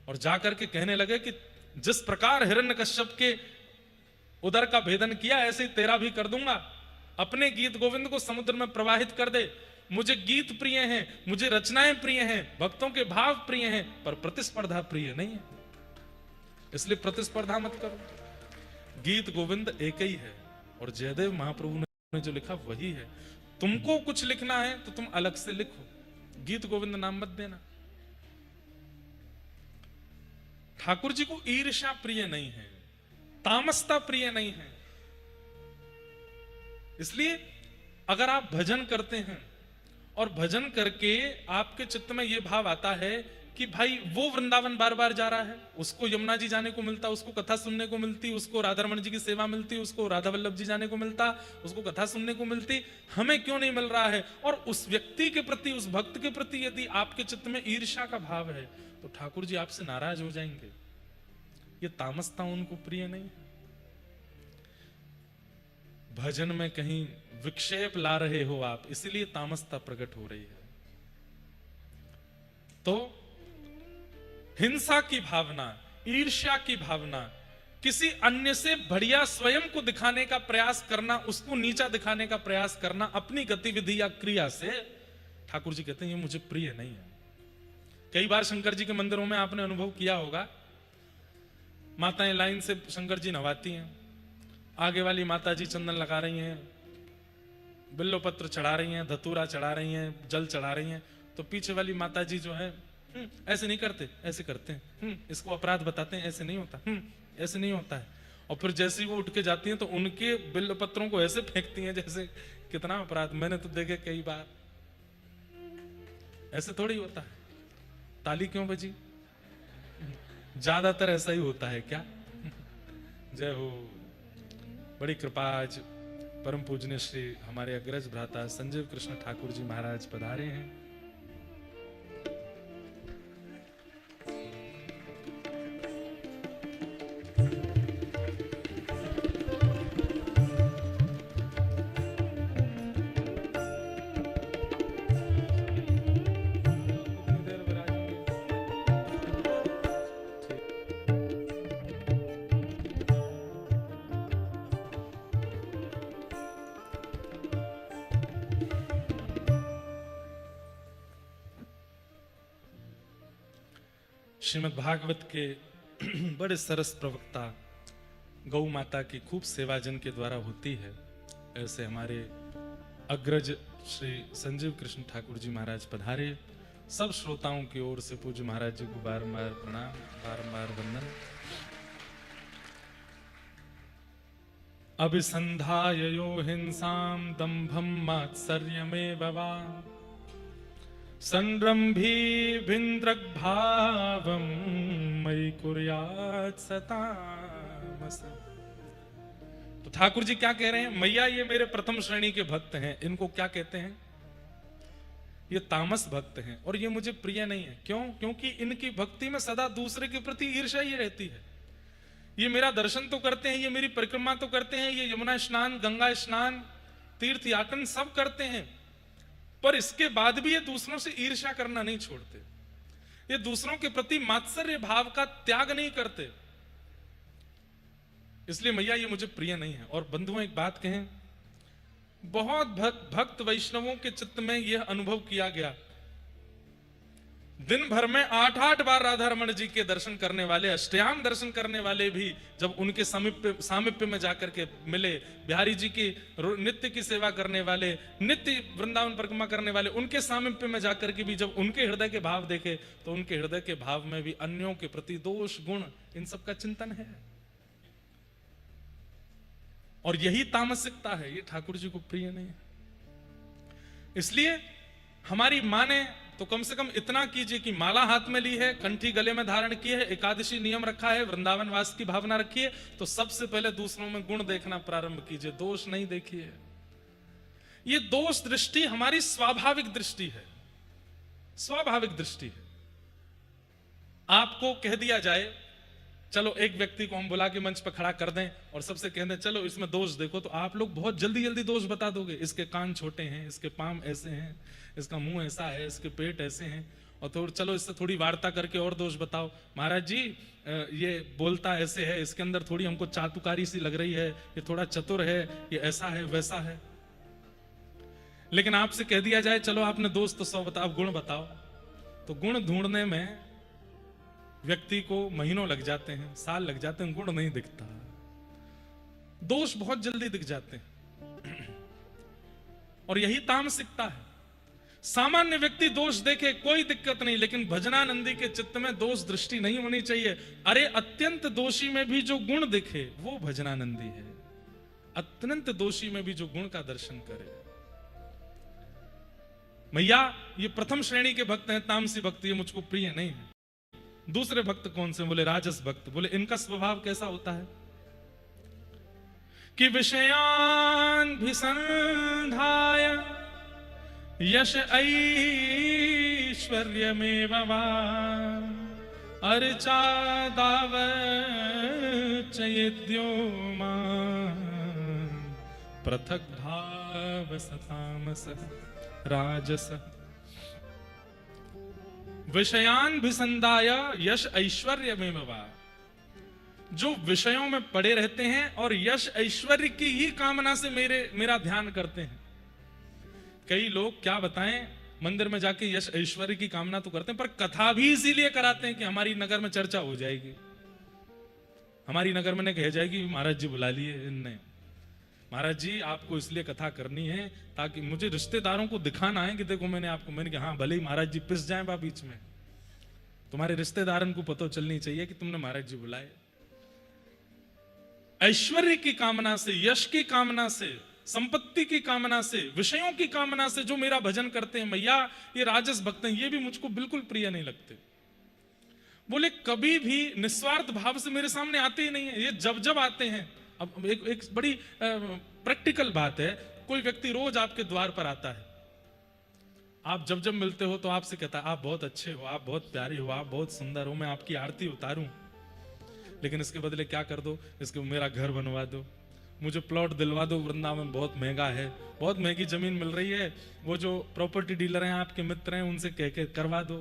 और जाकर के कहने लगे कि जिस प्रकार हिरण्यकश्यप के उदर का भेदन किया ऐसे ही तेरा भी कर दूंगा, अपने गीत गोविंद को समुद्र में प्रवाहित कर दे। मुझे गीत प्रिय हैं, मुझे रचनाएं प्रिय हैं, भक्तों के भाव प्रिय हैं, पर प्रतिस्पर्धा प्रिय नहीं है, इसलिए प्रतिस्पर्धा मत करो। गीत गोविंद एक ही है और जयदेव महाप्रभु ने जो लिखा वही है। तुमको कुछ लिखना है तो तुम अलग से लिखो, गीत गोविंद नाम मत देना। ठाकुर जी को ईर्ष्या प्रिय नहीं है, तामसता प्रिय नहीं है। इसलिए अगर आप भजन करते हैं और भजन करके आपके चित्त में यह भाव आता है कि भाई वो वृंदावन बार बार जा रहा है, उसको यमुना जी जाने को मिलता, उसको कथा सुनने को मिलती, उसको राधारमण जी की सेवा मिलती, उसको राधा वल्लभ जी जाने को मिलता, उसको कथा सुनने को मिलती, हमें क्यों नहीं मिल रहा है। और उस व्यक्ति के प्रति, उस भक्त के प्रति यदि आपके चित्त में ईर्ष्या का भाव है तो ठाकुर जी आपसे नाराज हो जाएंगे। ये तामसता उनको प्रिय नहीं है। भजन में कहीं विक्षेप ला रहे हो आप, इसलिए तामसता प्रकट हो रही है। तो हिंसा की भावना, ईर्ष्या की भावना, किसी अन्य से बढ़िया स्वयं को दिखाने का प्रयास करना, उसको नीचा दिखाने का प्रयास करना अपनी गतिविधि या क्रिया से, ठाकुर जी कहते हैं ये मुझे प्रिय नहीं है। कई बार शंकर जी के मंदिरों में आपने अनुभव किया होगा, माताएं लाइन से शंकर जी नवाती हैं, आगे वाली माता जी चंदन लगा रही हैं, बिल्लो पत्र चढ़ा रही हैं, धतूरा चढ़ा रही हैं, जल चढ़ा रही हैं, तो पीछे वाली माता जी जो है ऐसे नहीं करते, ऐसे करते हैं, इसको अपराध बताते हैं, ऐसे नहीं होता, ऐसे नहीं होता है। और फिर जैसे ही वो उठ के जाती हैं तो उनके बिल्व पत्रों को ऐसे फेंकती हैं जैसे कितना अपराध। मैंने तो देखे कई बार, ऐसे थोड़ी होता है। ताली क्यों बजी? ज्यादातर ऐसा ही होता है क्या? जय हो। बड़ी कृपा, आज परम पूजनीय श्री हमारे अग्रज भ्राता संजीव कृष्ण ठाकुर जी महाराज पधारे हैं। श्रीमद् भागवत के बड़े सरस प्रवक्ता गौ माता की खूब सेवा जन के द्वारा होती है। ऐसे हमारे अग्रज श्री संजीव कृष्ण ठाकुर जी महाराज पधारे। सब श्रोताओं की ओर से पूज्य महाराज जी को बारंबार प्रणाम, बारंबार वंदन। अभिसंधाययो हिंसाम दंभम मात्सर्यमेव वा संरंभी भिन्द्रग्भावं मयि कुर्यात् सतामस। तो ठाकुर जी क्या कह रहे हैं? मैया ये मेरे प्रथम श्रेणी के भक्त हैं। इनको क्या कहते हैं? ये तामस भक्त हैं और ये मुझे प्रिय नहीं है। क्यों? क्योंकि इनकी भक्ति में सदा दूसरे के प्रति ईर्ष्या ही रहती है। ये मेरा दर्शन तो करते हैं, ये मेरी परिक्रमा तो करते हैं, ये यमुना स्नान, गंगा स्नान, तीर्थ याटन सब करते हैं, पर इसके बाद भी ये दूसरों से ईर्ष्या करना नहीं छोड़ते, ये दूसरों के प्रति मात्सर्य भाव का त्याग नहीं करते। इसलिए मैया ये मुझे प्रिय नहीं है। और बंधुओं एक बात कहें, बहुत भक्त वैष्णवों के चित्त में यह अनुभव किया गया, दिन भर में 8-8 बार राधा रमण जी के दर्शन करने वाले, अष्टयाम दर्शन करने वाले भी जब उनके सामिप्य में जाकर के मिले, बिहारी जी की नित्य की सेवा करने वाले, नित्य वृंदावन परिक्रमा करने वाले, उनके सामिप्य में जाकर के भी जब उनके हृदय के भाव देखे तो उनके हृदय के भाव में भी अन्यों के प्रति दोष गुण इन सब का चिंतन है। और यही तामसिकता है, ये ठाकुर जी को प्रिय नहीं है। इसलिए हमारी मां ने तो कम से कम इतना कीजिए कि माला हाथ में ली है, कंठी गले में धारण की है, एकादशी नियम रखा है, वृंदावन वास की भावना रखी है, तो सबसे पहले दूसरों में गुण देखना प्रारंभ कीजिए, दोष नहीं देखिए। ये दोष दृष्टि हमारी स्वाभाविक दृष्टि है, स्वाभाविक दृष्टि है। आपको कह दिया जाए, चलो एक व्यक्ति को हम बुला के मंच पर खड़ा कर दें और सबसे कह दें चलो इसमें दोष देखो, तो आप लोग बहुत जल्दी जल्दी दोष बता दोगे। इसके कान छोटे हैं, इसके पांव ऐसे हैं, इसका मुंह ऐसा है, इसके पेट ऐसे हैं, और तो चलो इससे थोड़ी वार्ता करके और दोष बताओ। महाराज जी ये बोलता ऐसे है, इसके अंदर थोड़ी हमको चातुकारी सी लग रही है, ये थोड़ा चतुर है, ये ऐसा है वैसा है। लेकिन आपसे कह दिया जाए चलो आपने दोष तो 100 बताओ, गुण बताओ, तो गुण ढूंढने में व्यक्ति को महीनों लग जाते हैं, साल लग जाते हैं, गुण नहीं दिखता, दोष बहुत जल्दी दिख जाते हैं। और यही तामसिकता है। सामान्य व्यक्ति दोष देखे कोई दिक्कत नहीं, लेकिन भजनानंदी के चित्त में दोष दृष्टि नहीं होनी चाहिए। अरे अत्यंत दोषी में भी जो गुण दिखे वो भजनानंदी है, अत्यंत दोषी में भी जो गुण का दर्शन करे। मैया ये प्रथम श्रेणी के भक्त हैं, तामसी भक्त, ये मुझको प्रिय नहीं है। दूसरे भक्त कौन से? बोले राजस भक्त। बोले इनका स्वभाव कैसा होता है कि विषयान भिसंधाय यश ऐश्वर्यमेव वा अर्चा दावचयेद्यो मां पृथक भाव सतामस राजस। विषयान भिसंधाय यश ऐश्वर्यमेव वा, जो विषयों में पड़े रहते हैं और यश ऐश्वर्य की ही कामना से मेरा ध्यान करते हैं। कई लोग क्या बताएं, मंदिर में जाके यश ऐश्वर्य की कामना तो करते हैं, पर कथा भी इसीलिए कराते हैं कि हमारी नगर में चर्चा हो जाएगी, हमारी नगर में कह जाएगी महाराज जी बुला लिए इनने, महाराज जी आपको इसलिए कथा करनी है ताकि मुझे रिश्तेदारों को दिखाना है कि देखो मैंने कहा हाँ भले ही महाराज जी पिस जाए बा बीच में, तुम्हारे रिश्तेदारों को पता चलनी चाहिए कि तुमने महाराज जी बुलाए। ऐश्वर्य की कामना से, यश की कामना से, संपत्ति की कामना से, विषयों की कामना से जो मेरा भजन करते हैं मैया, ये राजस भक्त हैं, ये भी मुझको बिल्कुल प्रिय नहीं लगते। बोले कभी भी निस्वार्थ भाव से मेरे सामने आते ही नहीं है, ये जब जब आते हैं। अब एक बड़ी प्रैक्टिकल बात है, कोई व्यक्ति रोज आपके द्वार पर आता है, आप जब जब मिलते हो तो आपसे कहता है आप बहुत अच्छे हो, आप बहुत प्यारे हो, आप बहुत सुंदर हो, मैं आपकी आरती उतारूं, लेकिन इसके बदले क्या कर दो, इसके मेरा घर बनवा दो, मुझे प्लॉट दिलवा दो, वृंदावन बहुत महंगा है, बहुत महंगी जमीन मिल रही है, वो जो प्रॉपर्टी डीलर हैं आपके मित्र हैं उनसे कह के करवा दो।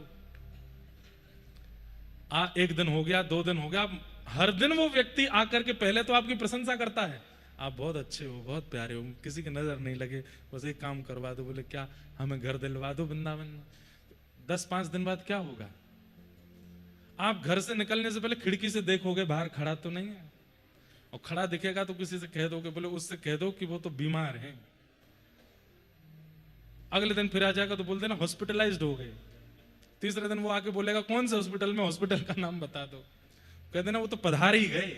एक दिन हो गया, 2 दिन हो गया, हर दिन वो व्यक्ति आकर के पहले तो आपकी प्रशंसा करता है, आप बहुत अच्छे हो, बहुत प्यारे हो, किसी की नजर नहीं लगे, बस एक काम करवा दो। बोले क्या? हमें घर दिलवा दो वृंदावन में। 10-5 दिन बाद क्या होगा? आप घर से निकलने से पहले खिड़की से देखोगे बाहर खड़ा तो नहीं है, और खड़ा दिखेगा तो किसी से कह दोगे, बोले उससे कह दो कि वो तो बीमार है। अगले दिन फिर आ जाएगा तो बोल देना हॉस्पिटलाइज्ड हो गए। तीसरे दिन वो आके बोलेगा कौन से हॉस्पिटल में, हॉस्पिटल का नाम बता दो, कह देना वो तो पधार ही गए,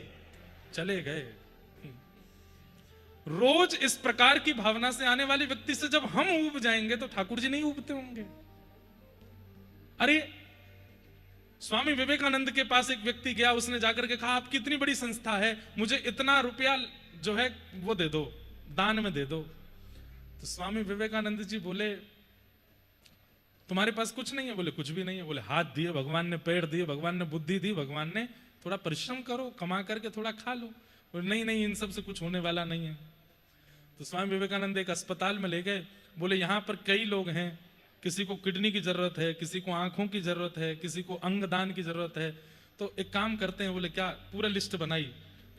चले गए। रोज इस प्रकार की भावना से आने वाले व्यक्ति से जब हम ऊब जाएंगे तो ठाकुर जी नहीं ऊबते होंगे। अरे स्वामी विवेकानंद के पास एक व्यक्ति गया, उसने जाकर के कहा आपकी इतनी बड़ी संस्था है, मुझे इतना रुपया जो है वो दे दो, दान में दे दो। तो स्वामी विवेकानंद जी बोले तुम्हारे पास कुछ नहीं है? बोले कुछ भी नहीं है। बोले हाथ दिए भगवान ने, पैर दिए भगवान ने, बुद्धि दी भगवान ने, थोड़ा परिश्रम करो, कमा करके थोड़ा खा लो। बोले नहीं नहीं, इन सब से कुछ होने वाला नहीं है। तो स्वामी विवेकानंद एक अस्पताल में ले गए। बोले यहाँ पर कई लोग हैं, किसी को किडनी की जरूरत है, किसी को आंखों की जरूरत है, किसी को अंग दान की जरूरत है, तो एक काम करते हैं। बोले क्या? पूरा लिस्ट बनाई,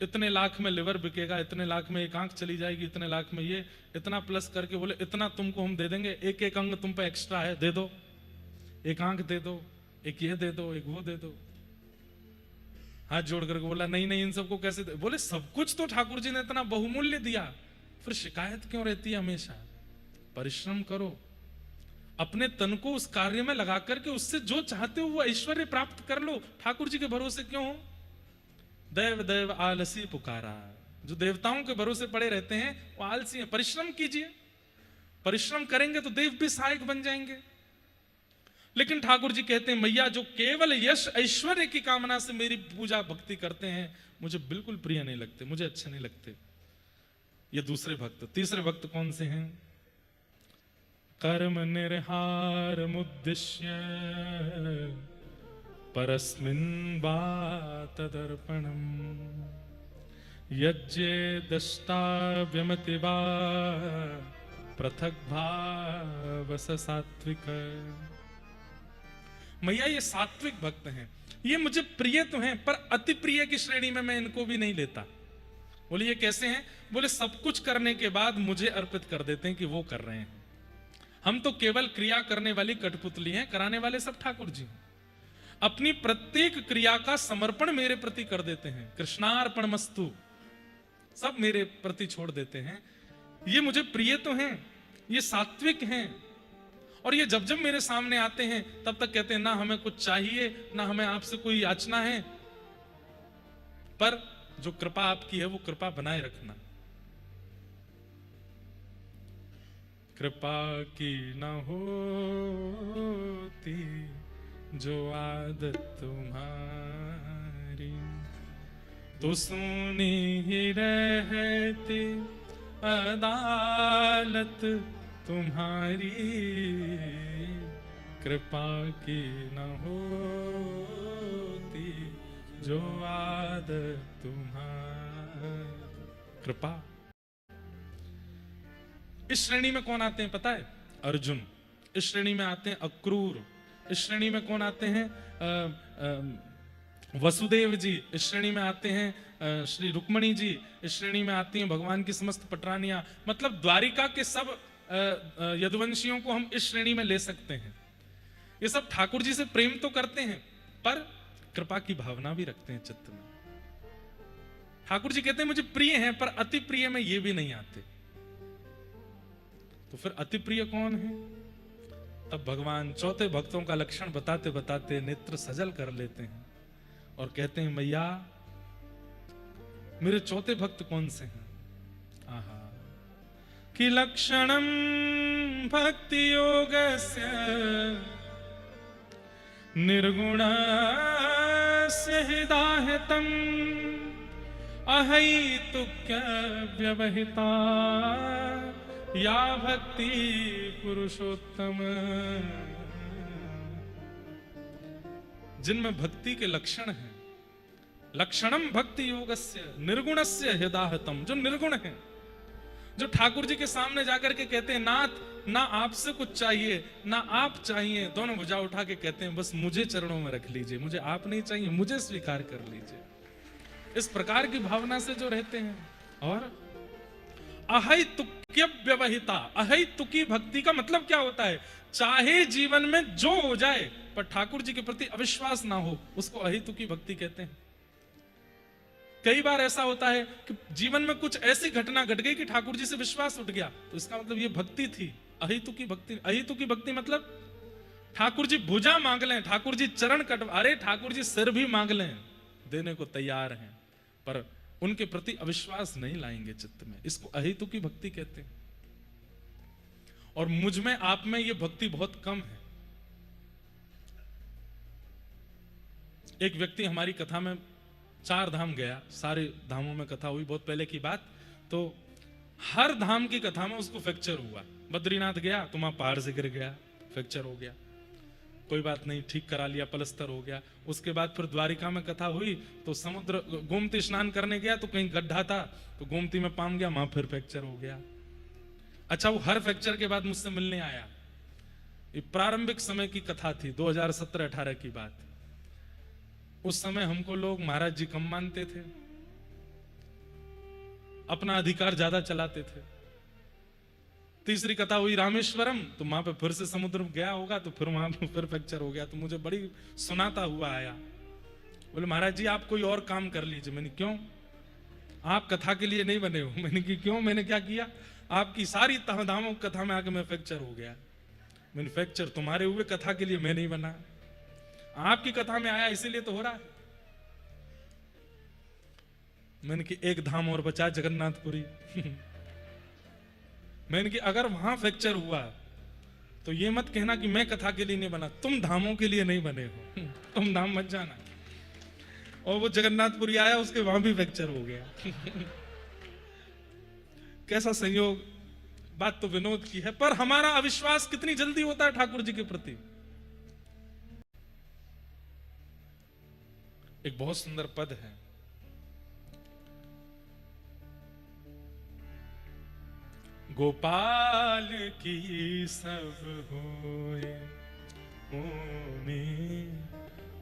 इतने लाख में लिवर बिकेगा, इतने लाख में एक आंख चली जाएगी, इतने लाख में ये, इतना प्लस करके बोले इतना तुमको हम दे देंगे, एक एक अंग तुम पे एक्स्ट्रा है, दे दो, एक आंख दे दो, एक ये दे दो, एक वो दे दो। हाथ जोड़ करके बोला नहीं नहीं, इन सबको कैसे दे? बोले सब कुछ तो ठाकुर जी ने इतना बहुमूल्य दिया, फिर शिकायत क्यों रहती है हमेशा? परिश्रम करो, अपने तन को उस कार्य में लगा करके उससे जो चाहते हो वो ऐश्वर्य प्राप्त कर लो। ठाकुर जी के भरोसे क्यों हो? देव देव आलसी पुकारा। जो देवताओं के भरोसे पड़े रहते हैं वो आलसी हैं। परिश्रम कीजिए, परिश्रम करेंगे तो देव भी सहायक बन जाएंगे। लेकिन ठाकुर जी कहते हैं मैया जो केवल यश ऐश्वर्य की कामना से मेरी पूजा भक्ति करते हैं, मुझे बिल्कुल प्रिय नहीं लगते, मुझे अच्छे नहीं लगते। ये दूसरे भक्त। तीसरे भक्त कौन से हैं? कर्म निर्हार मुद्दिश्य परस्मिन् वा तदर्पणम् यज्ञे दष्टाव्यमति वा पृथक भावस सात्विक। मैया ये सात्विक भक्त हैं, ये मुझे प्रिय तो हैं पर अति प्रिय की श्रेणी में मैं इनको भी नहीं लेता। बोले ये कैसे हैं? बोले सब कुछ करने के बाद मुझे अर्पित कर देते हैं कि वो कर रहे हैं। हम तो केवल क्रिया करने वाली कठपुतली हैं, कराने वाले सब ठाकुर जी। अपनी प्रत्येक क्रिया का समर्पण मेरे प्रति कर देते हैं, कृष्णार्पणमस्तु, सब मेरे प्रति छोड़ देते हैं। ये मुझे प्रिय तो हैं, ये सात्विक हैं, और ये जब जब मेरे सामने आते हैं तब तक कहते हैं ना हमें कुछ चाहिए, ना हमें आपसे कोई याचना है, पर जो कृपा आपकी है वो कृपा बनाए रखना। कृपा की न होती जो आदत तुम्हारी, तो सुनी ही रहती अदालत तुम्हारी। कृपा की न होती जो आदत तुम्हारी। कृपा। इस श्रेणी में कौन आते हैं पता है? अर्जुन। इस श्रेणी में आते हैं अक्रूर। इस श्रेणी में कौन आते हैं? वसुदेव जी। इस श्रेणी में आते हैं श्री रुक्मणी जी। इस श्रेणी में आती हैं भगवान की समस्त पटरानियां। मतलब द्वारिका के सब यदुवंशियों को हम इस श्रेणी में ले सकते हैं। ये सब ठाकुर जी से प्रेम तो करते हैं पर कृपा की भावना भी रखते हैं चित्त में। ठाकुर जी कहते हैं मुझे प्रिय हैं पर अति प्रिय में ये भी नहीं आते। तो फिर अति प्रिय कौन है? तब भगवान चौथे भक्तों का लक्षण बताते बताते नेत्र सजल कर लेते हैं और कहते हैं मैया मेरे चौथे भक्त कौन से हैं? आहा। कि लक्षणम भक्ति योगस्य निर्गुणस्य हिदायतम अहैतुक्य व्यवहिता या भक्ति पुरुषोत्तम। जिनमें भक्ति के लक्षण हैं। लक्षणम भक्ति योगस्य निर्गुणस्य हिदायतम। जो निर्गुण है, जो ठाकुर जी के सामने जाकर के कहते हैं नाथ ना आपसे कुछ चाहिए ना आप चाहिए, दोनों भुजा उठा के कहते हैं बस मुझे चरणों में रख लीजिए, मुझे आप नहीं चाहिए, मुझे स्वीकार कर लीजिए। इस प्रकार की भावना से जो रहते हैं। और अहैतुक्य व्यवहिता। अहैतुकी भक्ति का मतलब क्या होता है? चाहे जीवन में जो हो जाए पर ठाकुर जी के प्रति अविश्वास ना हो, उसको अहैतुकी भक्ति कहते हैं। कई बार ऐसा होता है कि जीवन में कुछ ऐसी घटना घट गई कि ठाकुर जी से विश्वास उठ गया, तो इसका मतलब ये भक्ति थी, अहैतुकी भक्ति। अहैतुकी भक्ति मतलब ठाकुर जी भुजा मांग लें, ठाकुर जी चरण कट, अरे ठाकुर जी सिर भी मांग लें, देने को तैयार हैं, पर उनके प्रति अविश्वास नहीं लाएंगे चित्त में। इसको अहैतुकी भक्ति कहते हैं। और मुझ में आप में ये भक्ति बहुत कम है। एक व्यक्ति हमारी कथा में 4 धाम गया, सारे धामों में कथा हुई, बहुत पहले की बात। तो हर धाम की कथा में उसको फ्रैक्चर हुआ। बद्रीनाथ गया तो वहां पहाड़ से गिर गया, फ्रैक्चर हो गया। कोई बात नहीं, ठीक करा लिया, पलस्तर हो गया। उसके बाद फिर द्वारिका में कथा हुई तो समुद्र गोमती स्नान करने गया तो कहीं गड्ढा था तो गोमती में पाम गया, वहां फिर फ्रैक्चर हो गया। अच्छा, वो हर फ्रैक्चर के बाद मुझसे मिलने आया। ये प्रारंभिक समय की कथा थी, 2017-18 की बात। उस समय हमको लोग महाराज जी कम मानते थे, अपना अधिकार ज्यादा चलाते थे। तीसरी कथा हुई रामेश्वरम, तो वहां पे फिर से समुद्र गया होगा तो फिर वहां पे फिर फ्रैक्चर हो गया। तो मुझे बड़ी सुनाता हुआ आया, बोले महाराज जी आप कोई और काम कर लीजिए। मैंने क्यों? आप कथा के लिए नहीं बने हो। मैंने कि क्यों, मैंने क्या किया? आपकी सारी धामों कथा में आके मैं फ्रैक्चर हो गया। मैंने फ्रैक्चर तुम्हारे हुए, कथा के लिए मैं नहीं बना, आपकी कथा में आया इसीलिए तो हो रहा है। मैंने कि एक धाम और बचा, जगन्नाथपुरी। मैंने कि अगर वहां फ्रैक्चर हुआ तो ये मत कहना कि मैं कथा के लिए नहीं बना, तुम धामों के लिए नहीं बने हो, तुम धाम मत जाना। और वो जगन्नाथपुरी आया, उसके वहां भी फ्रैक्चर हो गया। कैसा संयोग। बात तो विनोद की है, पर हमारा अविश्वास कितनी जल्दी होता है ठाकुर जी के प्रति। एक बहुत सुंदर पद है, गोपाल की सब होए होने,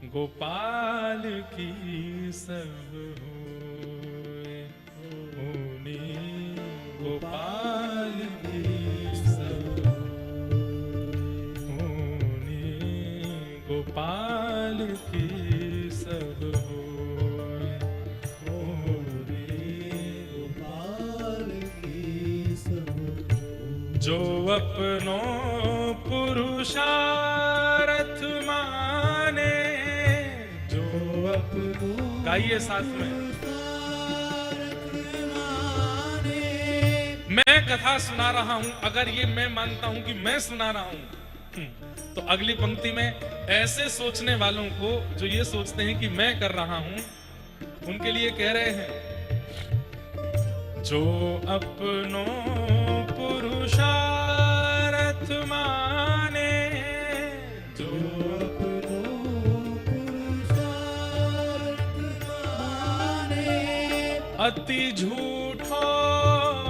गोपाल की सब होए होने, गोपाल की सब होने, गोपाल की सब होए होने, गोपाल की सब। जो अपनों पुरुषार्थ माने, जो अपनों, गाइए साथ में, मैं कथा सुना रहा हूं, अगर ये मैं मानता हूं कि मैं सुना रहा हूं, तो अगली पंक्ति में ऐसे सोचने वालों को जो ये सोचते हैं कि मैं कर रहा हूं, उनके लिए कह रहे हैं, जो अपनों पुरुषार्थ माने, जो अपनों पुरुषार्थ माने, अति झूठो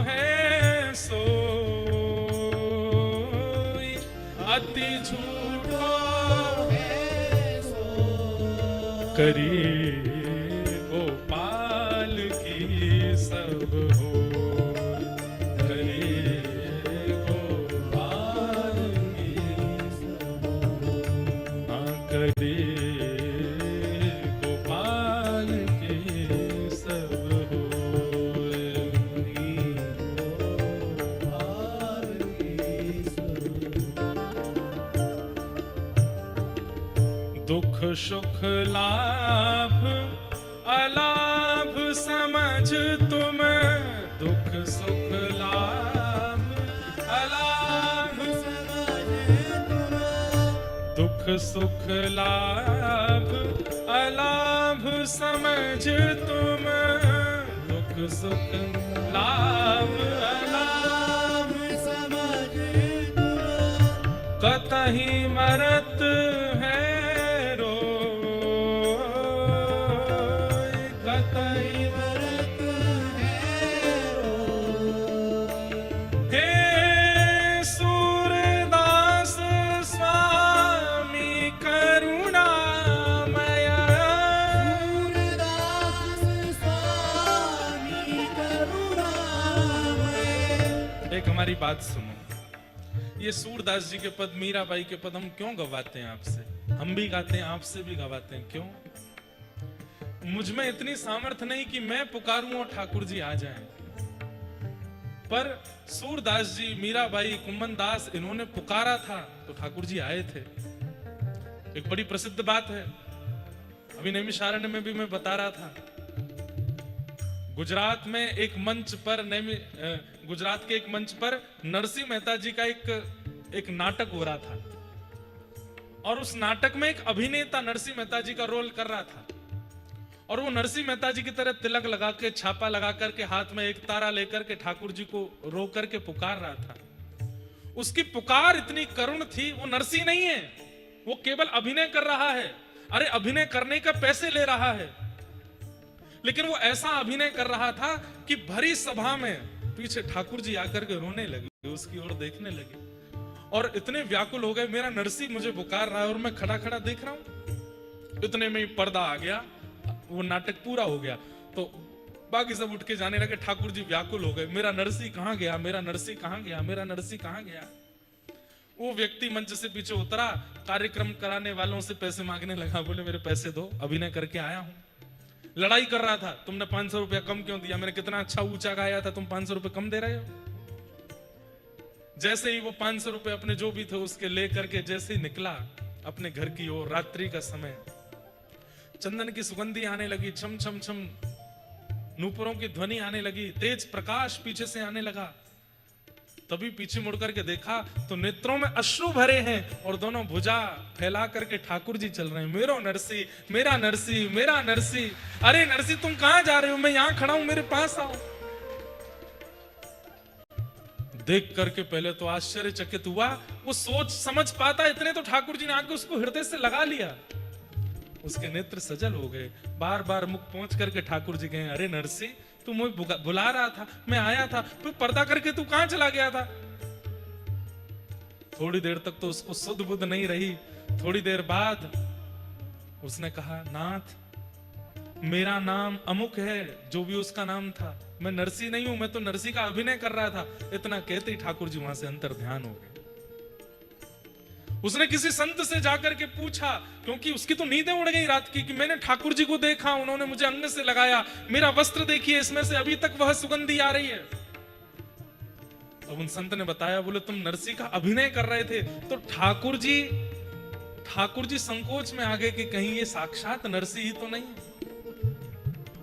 है सोई, अति झूठो है सोई, करी गोपाल की सब हो, करी गोपाल की सब हो, हाँ करी गोपाल की सब हो, गोपाल की सब हो। दुख सुख लाभ अलाभ समझ तुम, दुख सुख लाभ अलाभ समझ तुम, दुख सुख लाभ अलाभ समझ तुम, दुख सुख लाभ अलाभ समझ तुम, कतहि मरत है हमारी बात सुनो। ये सूरदास जी के पद, मीराबाई के पद हम क्यों गवाते हैं आपसे? हम भी गाते हैं, आपसे भी गवाते हैं, क्यों? मुझ में इतनी सामर्थ्य नहीं कि मैं पुकारूं और ठाकुर जी आ जाएं, पर सूरदास जी, मीराबाई, कुंभन दास, इन्होंने पुकारा था तो ठाकुर जी आए थे। एक बड़ी प्रसिद्ध बात है, अभी नैमिषारण्य में भी मैं बता रहा था, गुजरात में एक मंच पर, गुजरात के एक मंच पर नरसिंह मेहता जी का एक नाटक हो रहा था, और उस नाटक में एक अभिनेता नरसिंह मेहता जी का रोल कर रहा था, और वो नरसिंह मेहता जी की तरह तिलक लगा के, छापा लगा करके, हाथ में एक तारा लेकर के ठाकुर जी को रो करके पुकार रहा था। उसकी पुकार इतनी करुण थी, वो नरसिंह नहीं है, वो केवल अभिनय कर रहा है। अरे अभिनय करने का पैसे ले रहा है, लेकिन वो ऐसा अभिनय कर रहा था कि भरी सभा में पीछे ठाकुर जी आकर के रोने लगे, उसकी ओर देखने लगे और इतने व्याकुल हो गए, मेरा नरसी मुझे पुकार रहा है और मैं खड़ा खड़ा देख रहा हूं। इतने में ही पर्दा आ गया, वो नाटक पूरा हो गया। तो बाकी सब उठ के जाने लगे। ठाकुर जी व्याकुल हो गए, मेरा नरसी कहां गया, मेरा नरसी कहां गया, मेरा नरसी कहां गया। वो व्यक्ति मंच से पीछे उतरा, कार्यक्रम कराने वालों से पैसे मांगने लगा, बोले मेरे पैसे दो, अभिनय करके आया हूं। लड़ाई कर रहा था, तुमने 500 रुपया कम क्यों दिया, मैंने कितना अच्छा ऊंचा गाया था, तुम 500 रुपये कम दे रहे हो। जैसे ही वो 500 रुपये अपने जो भी थे उसके लेकर के जैसे ही निकला अपने घर की ओर, रात्रि का समय, चंदन की सुगंधी आने लगी, छम छम छम नूपुरों की ध्वनि आने लगी, तेज प्रकाश पीछे से आने लगा। तभी पीछे मुड़ करके देखा तो नेत्रों में अश्रु भरे हैं और दोनों भुजा फैला करके ठाकुर जी चल रहे हैं, मेरो नरसी, मेरा नरसी, मेरा नरसी। अरे नरसी तुम कहां जा रहे हो, मैं यहां खड़ा हूं, मेरे पास आओ। देख करके पहले तो आश्चर्यचकित हुआ, वो सोच समझ पाता इतने तो ठाकुर जी ने आके उसको हृदय से लगा लिया। उसके नेत्र सजल हो गए, बार बार मुख पहुंच करके ठाकुर जी कहे, अरे नरसी तू मुझे बुला रहा था, मैं आया था, फिर पर्दा करके तू कहां चला गया था। थोड़ी देर तक तो उसको सुध बुध नहीं रही। थोड़ी देर बाद उसने कहा, नाथ मेरा नाम अमुक है, जो भी उसका नाम था, मैं नरसी नहीं हूं, मैं तो नरसी का अभिनय कर रहा था। इतना कहते ही ठाकुर जी वहां से अंतर ध्यान हो गए। उसने किसी संत से जाकर के पूछा, क्योंकि उसकी तो नींदें उड़ गई रात की, कि मैंने ठाकुर जी को देखा, उन्होंने मुझे अंग से लगाया, मेरा वस्त्र देखिए, इसमें से अभी तक वह सुगंधी आ रही है। तो उन संत ने बताया, बोले तुम नरसी का अभिनय कर रहे थे। तो ठाकुर जी संकोच में आ गए कि कहीं ये साक्षात नरसी ही तो नहीं।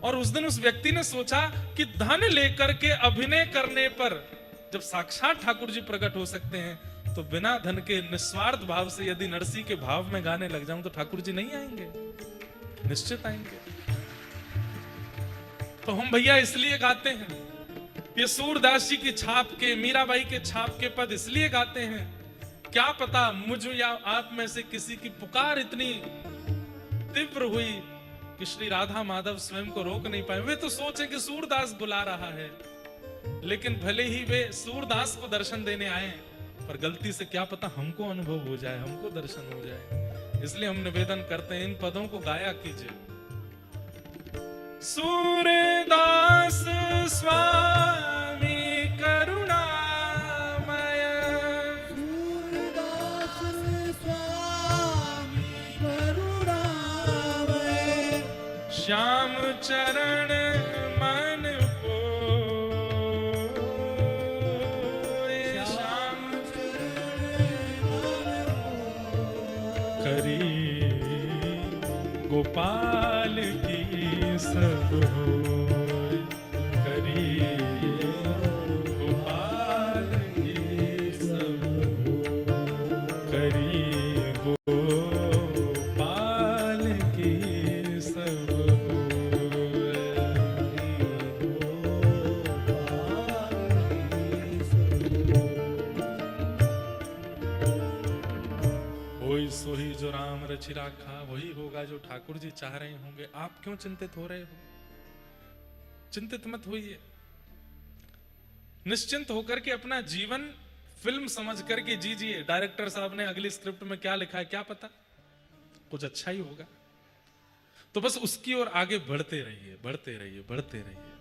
और उस दिन उस व्यक्ति ने सोचा कि धन लेकर के अभिनय करने पर जब साक्षात ठाकुर जी प्रकट हो सकते हैं, तो बिना धन के निस्वार्थ भाव से यदि नरसी के भाव में गाने लग जाऊं तो ठाकुर जी नहीं आएंगे, निश्चित आएंगे। तो हम भैया इसलिए गाते हैं, ये सूरदास जी की छाप के, मीराबाई के छाप के पद इसलिए गाते हैं, क्या पता मुझ या आप में से किसी की पुकार इतनी तीव्र हुई कि श्री राधा माधव स्वयं को रोक नहीं पाए। वे तो सोचे कि सूरदास बुला रहा है, लेकिन भले ही वे सूरदास को दर्शन देने आए, पर गलती से क्या पता हमको अनुभव हो जाए, हमको दर्शन हो जाए। इसलिए हम निवेदन करते हैं, इन पदों को गाया कीजिए। सूरदास स्वामी करुणामय, सूरदास स्वामी करुणामय, श्याम चरण मन गोपाल की सब होय, करी गोपाल की सब होय, करी गोपाल की सब होय। सोही जो राम रचि राखा, वही होगा जो ठाकुर जी चाह रहे होंगे। आप क्यों चिंतित हो रहे हो? चिंतित मत होइए, निश्चिंत होकर के अपना जीवन फिल्म समझ करके जीजिए। डायरेक्टर साहब ने अगली स्क्रिप्ट में क्या लिखा है क्या पता, कुछ अच्छा ही होगा। तो बस उसकी ओर आगे बढ़ते रहिए, बढ़ते रहिए, बढ़ते रहिए।